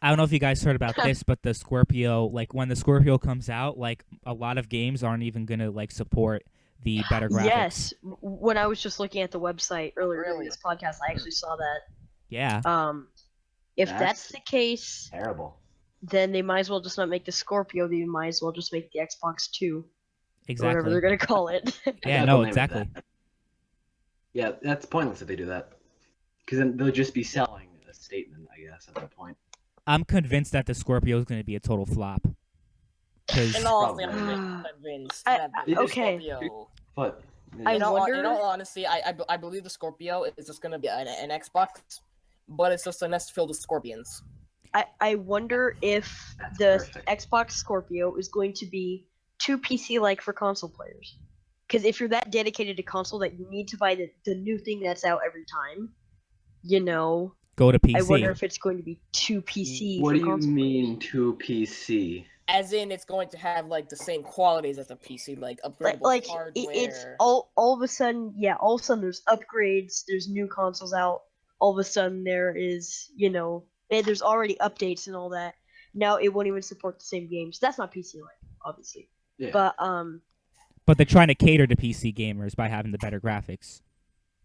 I don't know if you guys heard about this, but the Scorpio, like when the Scorpio comes out, like a lot of games aren't even gonna like support the better graphics. Yes. When I was just looking at the website earlier in Really? this podcast, I actually saw that. Yeah. If That's that's the case, Terrible. then they might as well just not make the Scorpio. They might as well just make the Xbox 2. Or whatever Exactly. they're gonna call it. Yeah, Yeah, no, they'll name it exactly. that. Yeah, that's pointless if they do that. Because then they'll just be selling a statement, I guess, at that point. I'm convinced that the Scorpio is going to be a total flop. Because In all honesty, Probably. I'm convinced I- that It the is- Scorpio. But I In all wonder- honesty, I believe the Scorpio is just gonna be an Xbox, but it's just a nest filled with scorpions. I wonder if That's the perfect. Xbox Scorpio is going to be too PC-like for console players. Because if you're that dedicated to console that you need to buy the new thing that's out every time, you know, go to PC. I wonder if it's going to be too PC what for do you console mean to PC? As in, it's going to have like the same qualities as a PC, like upgradable like hardware. it's all of a sudden, yeah, all of a sudden there's upgrades, there's new consoles out. All of a sudden there is, there's already updates and all that. Now it won't even support the same games. That's not PC-like, obviously. Yeah. But they're trying to cater to PC gamers by having the better graphics,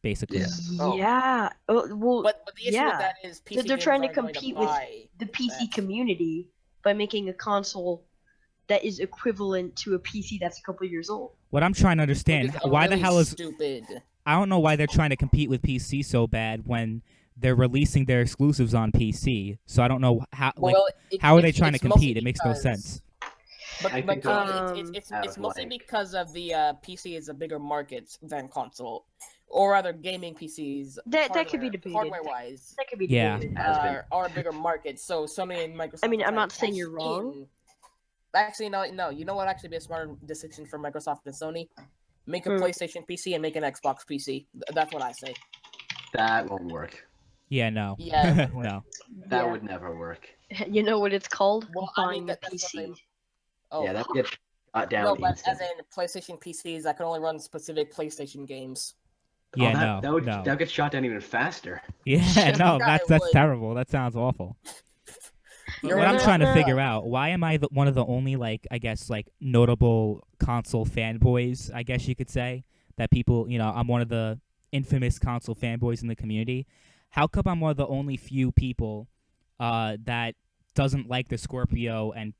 basically. Yeah. Oh. Yeah. Well, But the issue yeah. with that is PC They're gamers trying to aren't going compete with buy the PC that. community by making a console that is equivalent to a PC that's a couple years old. What I'm trying to understand, Which is why the really hell is stupid? I don't know why they're trying to compete with PC so bad when they're releasing their exclusives on PC. So I don't know how Well, how are they it's trying to mostly compete? It makes no because- sense. But, I but think it's mostly because of the PC is a bigger market than console, or rather, gaming PCs. That could be debated. Hardware wise, That could be Yeah. debated. Has been. are a bigger market. So Sony and Microsoft. I mean, are I'm trying not to saying cash you're wrong. in. Actually, no. You know what? Actually, be a smarter decision for Microsoft and Sony. Make a PlayStation PC and make an Xbox PC. That's what I say. That won't work. Yeah, no. Yeah. No. That Yeah. would never work. You know what it's called? Well, I mean, Buying a that's what PC. Oh. Yeah, that would get shot down No, but instantly. as in PlayStation PCs, I can only run specific PlayStation games. Yeah, that would no. that would get shot down even faster. Yeah, no, Yeah, it that's would. terrible. That sounds awful. You're What I'm right. trying to figure out, why am I one of the only notable console fanboys, I guess you could say, that people, I'm one of the infamous console fanboys in the community. How come I'm one of the only few people that doesn't like the Scorpio and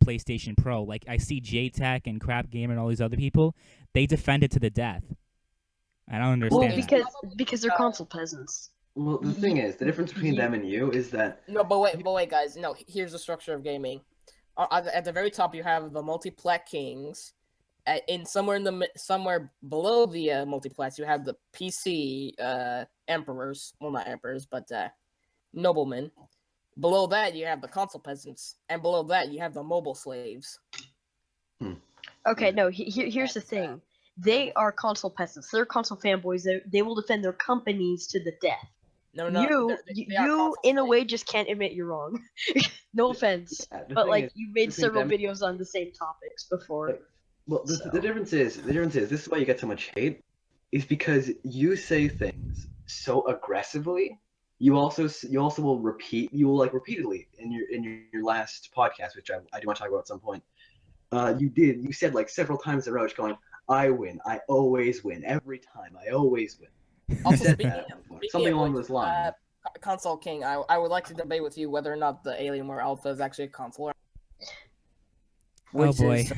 PlayStation Pro? Like I see JTech and Crap Gamer and all these other people, they defend it to the death. I don't Well, understand that. because they're console peasants. Well, the thing is, the difference between them and you is that No, but wait, guys. No, here's the structure of gaming. At the very top, you have the multiplex kings. Somewhere below the multiplex, you have the PC emperors. Well, not emperors, but noblemen. Below that, you have the console peasants, and below that, you have the mobile slaves. Okay, no. Here's the thing. They are console peasants. They're console fanboys. They will defend their companies to the death. No, You in a way just can't admit you're wrong. No offense, the but thing like is, you've made between several them- videos on the same topics before. Well, the difference is this is why you get so much hate, is because you say things so aggressively. You also will repeat. You will repeatedly in your last podcast, which I do want to talk about at some point. You said several times in a row, just going, "I win. I always win. Every time. I always win." Also, said speaking, that before. speaking Something of along which, those lines. Console King, I would like to debate with you whether or not the Alienware Alpha is actually a console, Oh which boy. is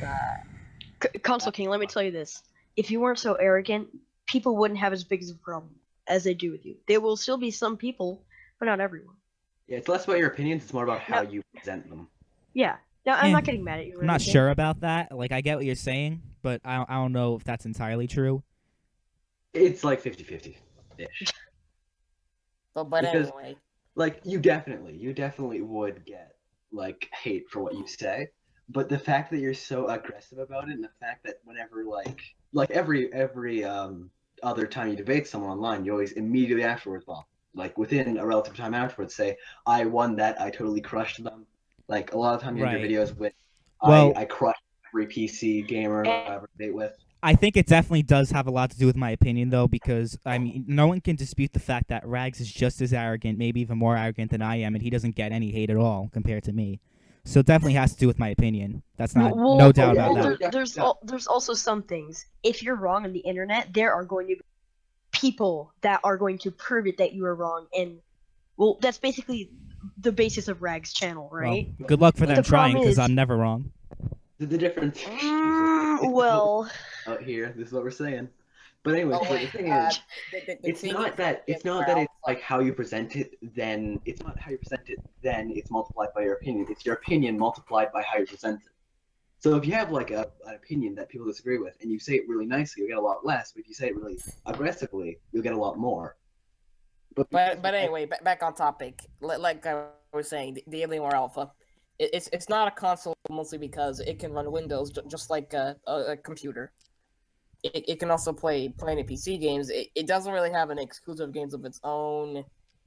Console King, let me tell you this: if you weren't so arrogant, people wouldn't have as big of a problem as they do with you. There will still be some people, but not everyone. Yeah, it's less about your opinions. It's more about how No. you present them. Yeah. Now, I'm Eh, not getting mad at you or I'm not anything. sure about that. Like, I get what you're saying, but I don't know if that's entirely true. It's like 50-50 ish. but Because anyway. like you definitely would get like hate for what you say, but the fact that you're so aggressive about it, and the fact that whenever like every other time you debate someone online, you always immediately afterwards, well, like within a relative time afterwards, say I won that, I totally crushed them. Like a lot of times you enter Right. videos with Well, I crushed every PC gamer I ever debate with. I think it definitely does have a lot to do with my opinion, though, because I mean, no one can dispute the fact that Rags is just as arrogant, maybe even more arrogant than I am, and he doesn't get any hate at all compared to me. So it definitely has to do with my opinion. That's not no doubt yeah, about no, that. There's also some things. If you're wrong on the internet, there are going to be people that are going to prove it that you are wrong, and well, that's basically the basis of Rag's channel, Well, right? good luck for them The trying, problem because is, I'm never wrong. The difference. well, Out here, this is what we're saying. But anyways, Oh the wait, thing is, the it's thing not is, that it's not Alienware that it's Alpha- like how you present it, then it's not how you present it, then it's multiplied by your opinion. It's your opinion multiplied by how you present it. So if you have like an opinion that people disagree with, and you say it really nicely, you'll get a lot less. But if you say it really aggressively, you'll get a lot more. But anyway, back on topic. Like I was saying, the Alienware Alpha, it's not a console mostly because it can run Windows just like a computer. It can also play any PC games. It doesn't really have any exclusive games of its own.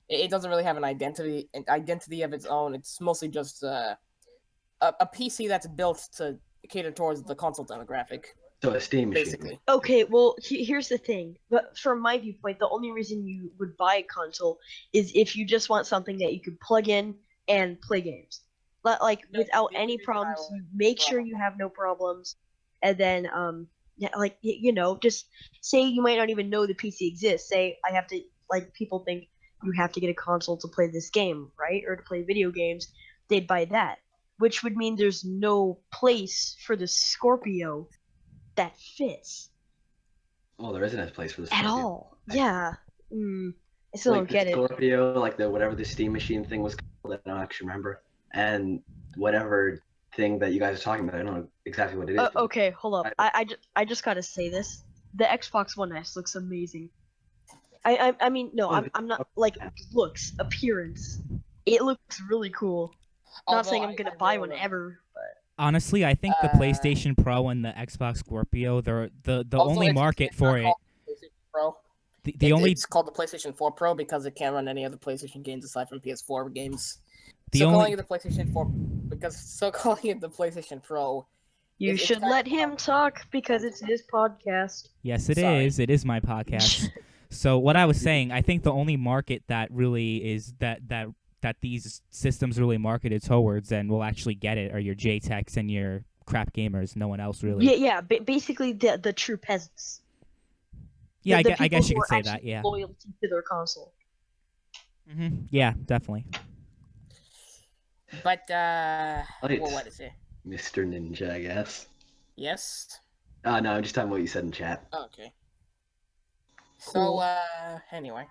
It doesn't really have an identity of its own. It's mostly just a PC that's built to cater towards the console demographic, So a Steam machine. basically. okay, well, here's the thing. But from my viewpoint, the only reason you would buy a console is if you just want something that you could plug in and play games. Like No, without the any only reason I problems, would- you make sure you have no problems, and then yeah, like you know, just say you might not even know the PC exists. Say I have to, like, people think you have to get a console to play this game, right, or to play video games. They'd buy that, which would mean there's no place for the Scorpio that fits Oh, there isn't a place for the at Scorpio. all. Yeah. I still Like don't the get it. Scorpio, like the whatever the Steam machine thing was called, I don't actually remember, and whatever thing that you guys are talking about, I don't know exactly what it is. but Okay, hold up. I just gotta say this. The Xbox One S looks amazing. I mean, no, I'm not like looks, appearance. It looks really cool. Not saying I'm gonna buy one ever, but Honestly, I think the Uh, PlayStation Pro and the Xbox Scorpio, they're the Also, only market it's for not it. called PlayStation Pro. The only It's called the PlayStation 4 Pro because it can't run any other PlayStation games aside from PS4 games. The So only- calling it the PlayStation 4 because calling it the PlayStation Pro. you It's should kind let of him talk because it's his podcast. Yes, it Sorry. is. It is my podcast. So what I was saying, I think the only market that really is that these systems really marketed towards and will actually get it are your JTechs and your crap gamers. No one else really. Yeah. Basically, the true peasants. Yeah, The I guess you people could who say are that. actually Yeah. loyal to their console. Yeah, definitely. But Right. well, what is it? Mr. Ninja, I guess. Yes. No, I'm just talking about what you said in chat. Okay. Cool. So anyway,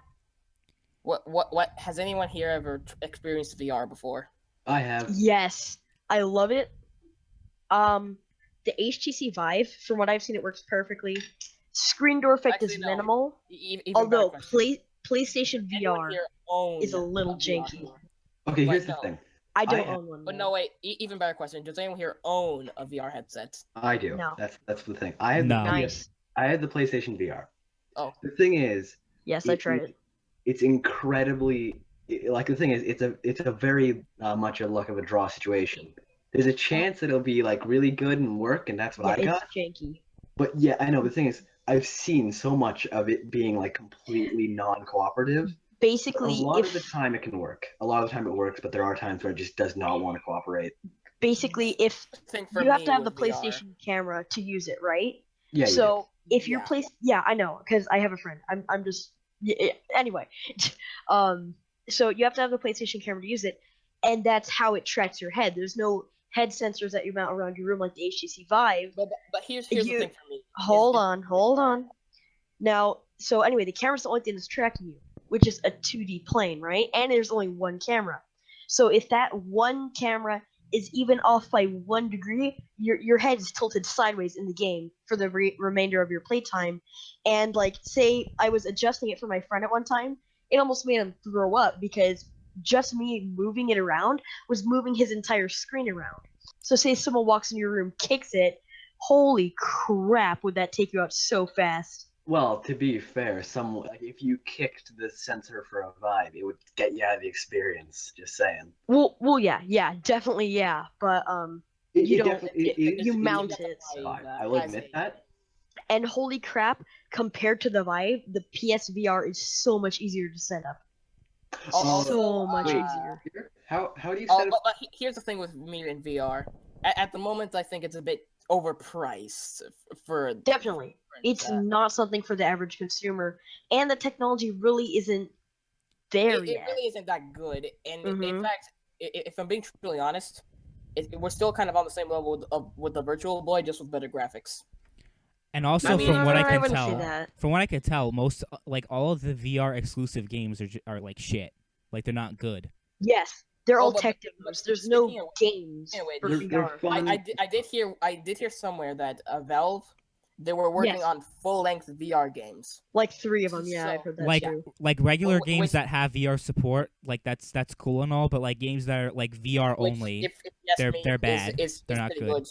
what has anyone here ever experienced VR before? I have. Yes, I love it. The HTC Vive, from what I've seen, it works perfectly. Screen door effect Actually, is no. minimal, Even better although question. PlayStation Anyone VR here own is a little a VR? janky. Okay, But here's the no. thing. I don't have- own one. But though. no, wait. Even better question. Does anyone here own a VR headset? I do. No. That's the thing. I have No. Nice. I had the PlayStation VR. Oh. The thing is, Yes, I tried it. it's incredibly like the thing is it's a very much a luck of a draw situation. There's a chance that it'll be like really good and work, and that's what Yeah, I got. it's janky. But yeah, I know. The thing is, I've seen so much of it being like completely non-cooperative. A Basically, lot of the time it can work. A lot of the time it works, but there are times where it just does not want to cooperate. if Thing for you have me to have the with VR. PlayStation camera to use it, right? Yeah. So if you're Yeah. yeah, I know, because I have a friend. I'm just Anyway, so you have to have the PlayStation camera to use it, and that's how it tracks your head. There's no head sensors that you mount around your room like the HTC Vive. But here's the You thing for me. hold on. Now, so anyway, the camera's the only thing that's tracking you, which is a 2D plane, right? And there's only one camera. So if that one camera is even off by 1 degree, your head is tilted sideways in the game for the remainder of your playtime. And like, say I was adjusting it for my friend at one time, it almost made him throw up because just me moving it around was moving his entire screen around. So say someone walks in your room, kicks it, holy crap, would that take you out so fast? Well, to be fair, like if you kicked the sensor for a vibe, it would get you out of the experience. Just saying. Well, yeah, definitely, yeah. But you don't. definitely You mount got the it. Vive, I will admit that. And holy crap, compared to the Vive, the PSVR is so much easier to set up. Also, So much wait. easier. How do you Oh, set up? but here's the thing with me in VR. At the moment, I think it's a bit overpriced for. Definitely, it's not something for the average consumer, and the technology really isn't there It yet. really isn't that good, and in Mhm. fact, if I'm being truly honest, we're still kind of on the same level with the Virtual Boy, just with better graphics. And also, I mean, from what I I can wouldn't say tell, that. from what I can tell, most like all of the VR exclusive games are like shit. Like they're not good. Yes, they're Oh, all but- tech but demos. There's no speaking of- games Anyway, for they're VR. fun. I did hear somewhere that Valve, they were working Yes. on full-length VR games. Like 3 of them. Yeah, So- I've heard that Like too. regular Well, games which- that have VR support, like that's cool and all, but like games that are like VR Which, only, if you ask they're- me, they're bad. Is They're not pretty good.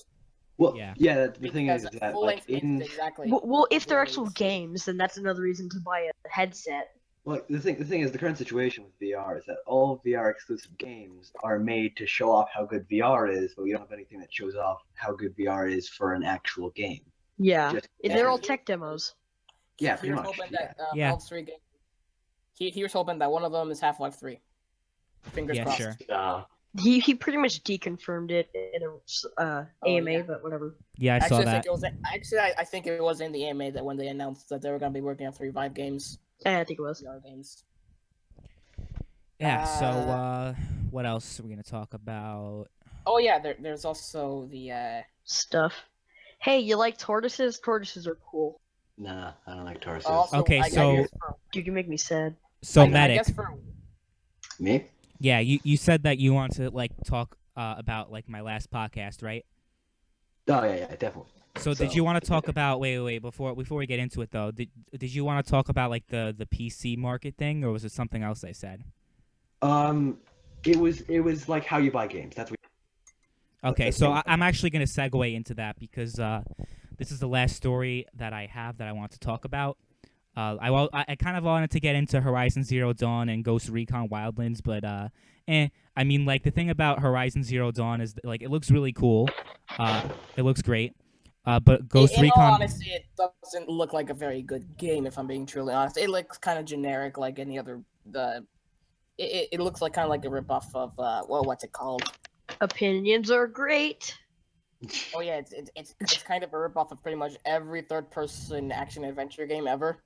Well, Yeah. The thing is Because that full-length like games in is exactly. Well, if they're VR actual needs. games, then that's another reason to buy a headset. Well, the thing is, the current situation with VR is that all VR exclusive games are made to show off how good VR is, but we don't have anything that shows off how good VR is for an actual game. Yeah, Just- they're all Yeah. tech demos. Yeah, He pretty was much. hoping Yeah. that Yeah. Valve's 3 game. He was hoping that one of them is Half-Life 3. Fingers Yeah, crossed. sure. He pretty much deconfirmed it in a AMA, yeah. but whatever. Yeah, I saw Actually, that. I think it was in the AMA that when they announced that they were going to be working on 3 Vive games, I think it was. VR games. Yeah. So what else are we gonna talk about? Oh yeah, there's also the Stuff. Hey, you like tortoises? Tortoises are cool. Nah, I don't like tortoises. also. Okay, I so- guess for, Dude, you make me sad. So I medic. guess for Me? Yeah, you said that you want to like talk about like my last podcast, right? Oh yeah, definitely. So did you want to talk about wait before we get into it though? Did you want to talk about like the PC market thing, or was it something else I said? It was like how you buy games. That's what. Okay, so I'm actually going to segue into that because this is the last story that I have that I want to talk about. I kind of wanted to get into Horizon Zero Dawn and Ghost Recon Wildlands, but I mean, like the thing about Horizon Zero Dawn is like it looks really cool. It looks great. But Ghost in Recon. all honesty, it doesn't look like a very good game. If I'm being truly honest, it looks kind of generic, like any other. It looks like kind of like a ripoff of what's it called? Opinions are great. Oh yeah, it's kind of a ripoff of pretty much every third-person action adventure game ever.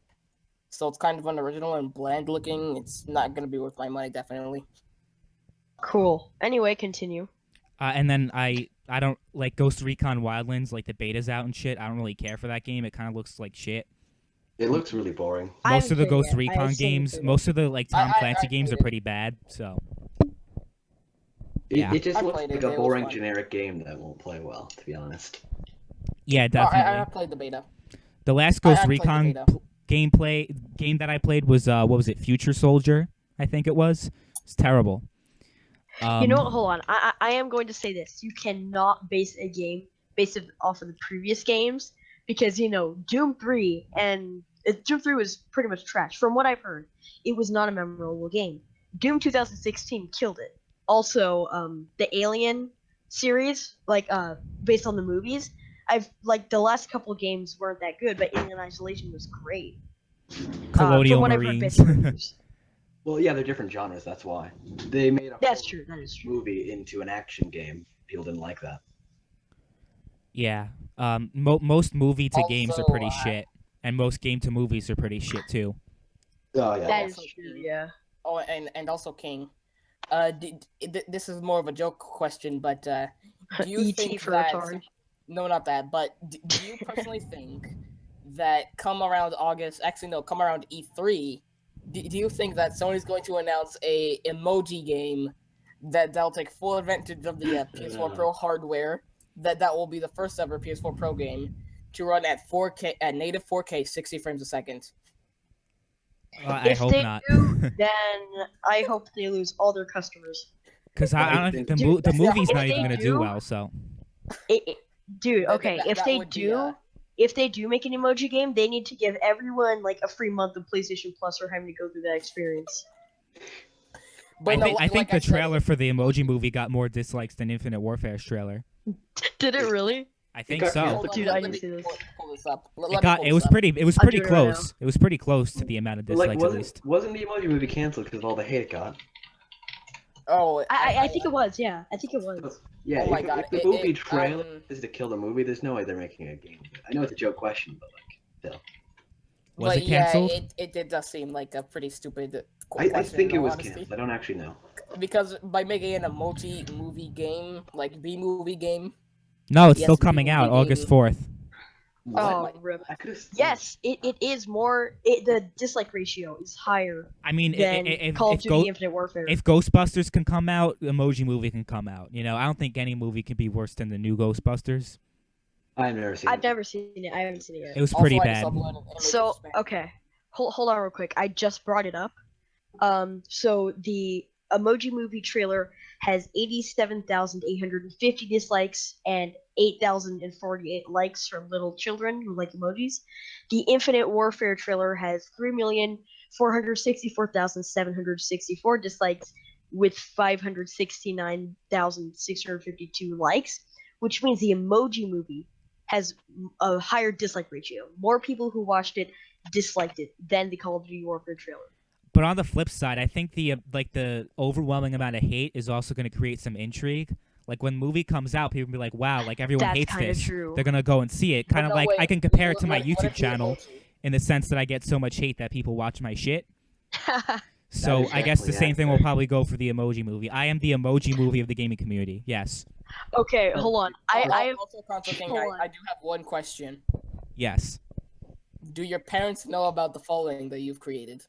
So it's kind of unoriginal and bland looking. It's not gonna be worth my money, definitely. Cool. Anyway, continue. And then I don't like Ghost Recon Wildlands, like the beta's out and shit. I don't really care for that game. It kind of looks like shit. It looks really boring. Most of the Ghost I Recon assume games, so. most of the like Tom I Clancy games are played it. pretty bad. So It, Yeah. it just I looks played like it, a it was boring fun. generic game that won't play well, to be honest. yeah, Oh, definitely. I played the beta. The last I Ghost played the Recon beta. game that I played was what was it? Future Soldier, I think it was. It's terrible. You know what? Hold on. I am going to say this. You cannot base a game based off of the previous games because Doom 3 and Doom 3 was pretty much trash. From what I've heard, it was not a memorable game. Doom 2016 killed it. Also, the Alien series, like based on the movies, the last couple games weren't that good, but Alien Isolation was great. Colonial from what Marines. I've heard based on reviews. Well, yeah, they're different genres. That's why they made a That's whole true. That is true. movie into an action game. People didn't like that. Yeah. Most movie to games are Also, pretty shit, and most game to movies are pretty shit too. Oh yeah. That Also is true. King. Yeah. Oh, and also King. This is more of a joke question, but do you E.T. think for that? retarded. No, not that. But do you personally think that come around August? Actually, no, come around E3. Do you think that Sony's going to announce a emoji game that'll take full advantage of the PS4 Pro hardware? That will be the first ever PS4 Pro game to run at 4K at native 4K 60 frames a second. I If hope they not. do, then I hope they lose all their customers. Because I don't think Dude, the movie's if not they even gonna do do- well. So Dude, That- okay, that- if that they would be, do, if they do make an emoji game, they need to give everyone like a free month of PlayStation Plus for having to go through that experience. But I think like the I said, trailer for the Emoji Movie got more dislikes than Infinite Warfare's trailer. Did it really? I think got so. canceled. Hold on, Dude, let I me didn't see this. pull this up. It was pretty I'm doing it right close. It was pretty close to the amount of dislikes at least. Wasn't the Emoji Movie canceled because of all the hate it got? Oh, I think it was. Yeah, I think it was. Yeah, Oh my if, God, if the movie trailer is to kill the movie, there's no way they're making a game. I know it's a joke question, but like, still. Was it canceled? Yeah, it does seem like a pretty stupid I question. think in it all was honesty. canceled. I don't actually know. Because by making an emoji movie game, like B movie game. No, it's Yes, still it's a coming out movie August game. 4th. Oh, What? rip. I could have. Yes, it is more. The dislike ratio is higher I mean, than Call of Duty Infinite Warfare. if Ghostbusters can come out, Emoji Movie can come out. You know, I don't think any movie can be worse than the new Ghostbusters. I've never seen. I've never seen it. I haven't seen it yet. It was pretty Also, I just bad. uploaded an image So of Spam. okay, hold on real quick. I just brought it up. So the Emoji Movie trailer has 87,850 dislikes and 8,048 likes from little children who like emojis. The Infinite Warfare trailer has 3,464,764 dislikes with 569,652 likes, which means the Emoji Movie has a higher dislike ratio. More people who watched it disliked it than the Call of Duty Warfare trailer. But on the flip side, I think the overwhelming amount of hate is also going to create some intrigue. Like when the movie comes out, people will be like, "Wow, like everyone That's hates kinda this." true. They're gonna go and see it. Kind of no, like wait, I can compare it to my what if YouTube the channel emoji- in the sense that I get so much hate that people watch my shit. So That is I guess the definitely same thing will accurate. probably go for the Emoji Movie. I am the Emoji Movie of the gaming community. Yes, Okay, hold on. I have Also, Console King, hold on. I do have one question. yes. Do your parents know about the following that you've created?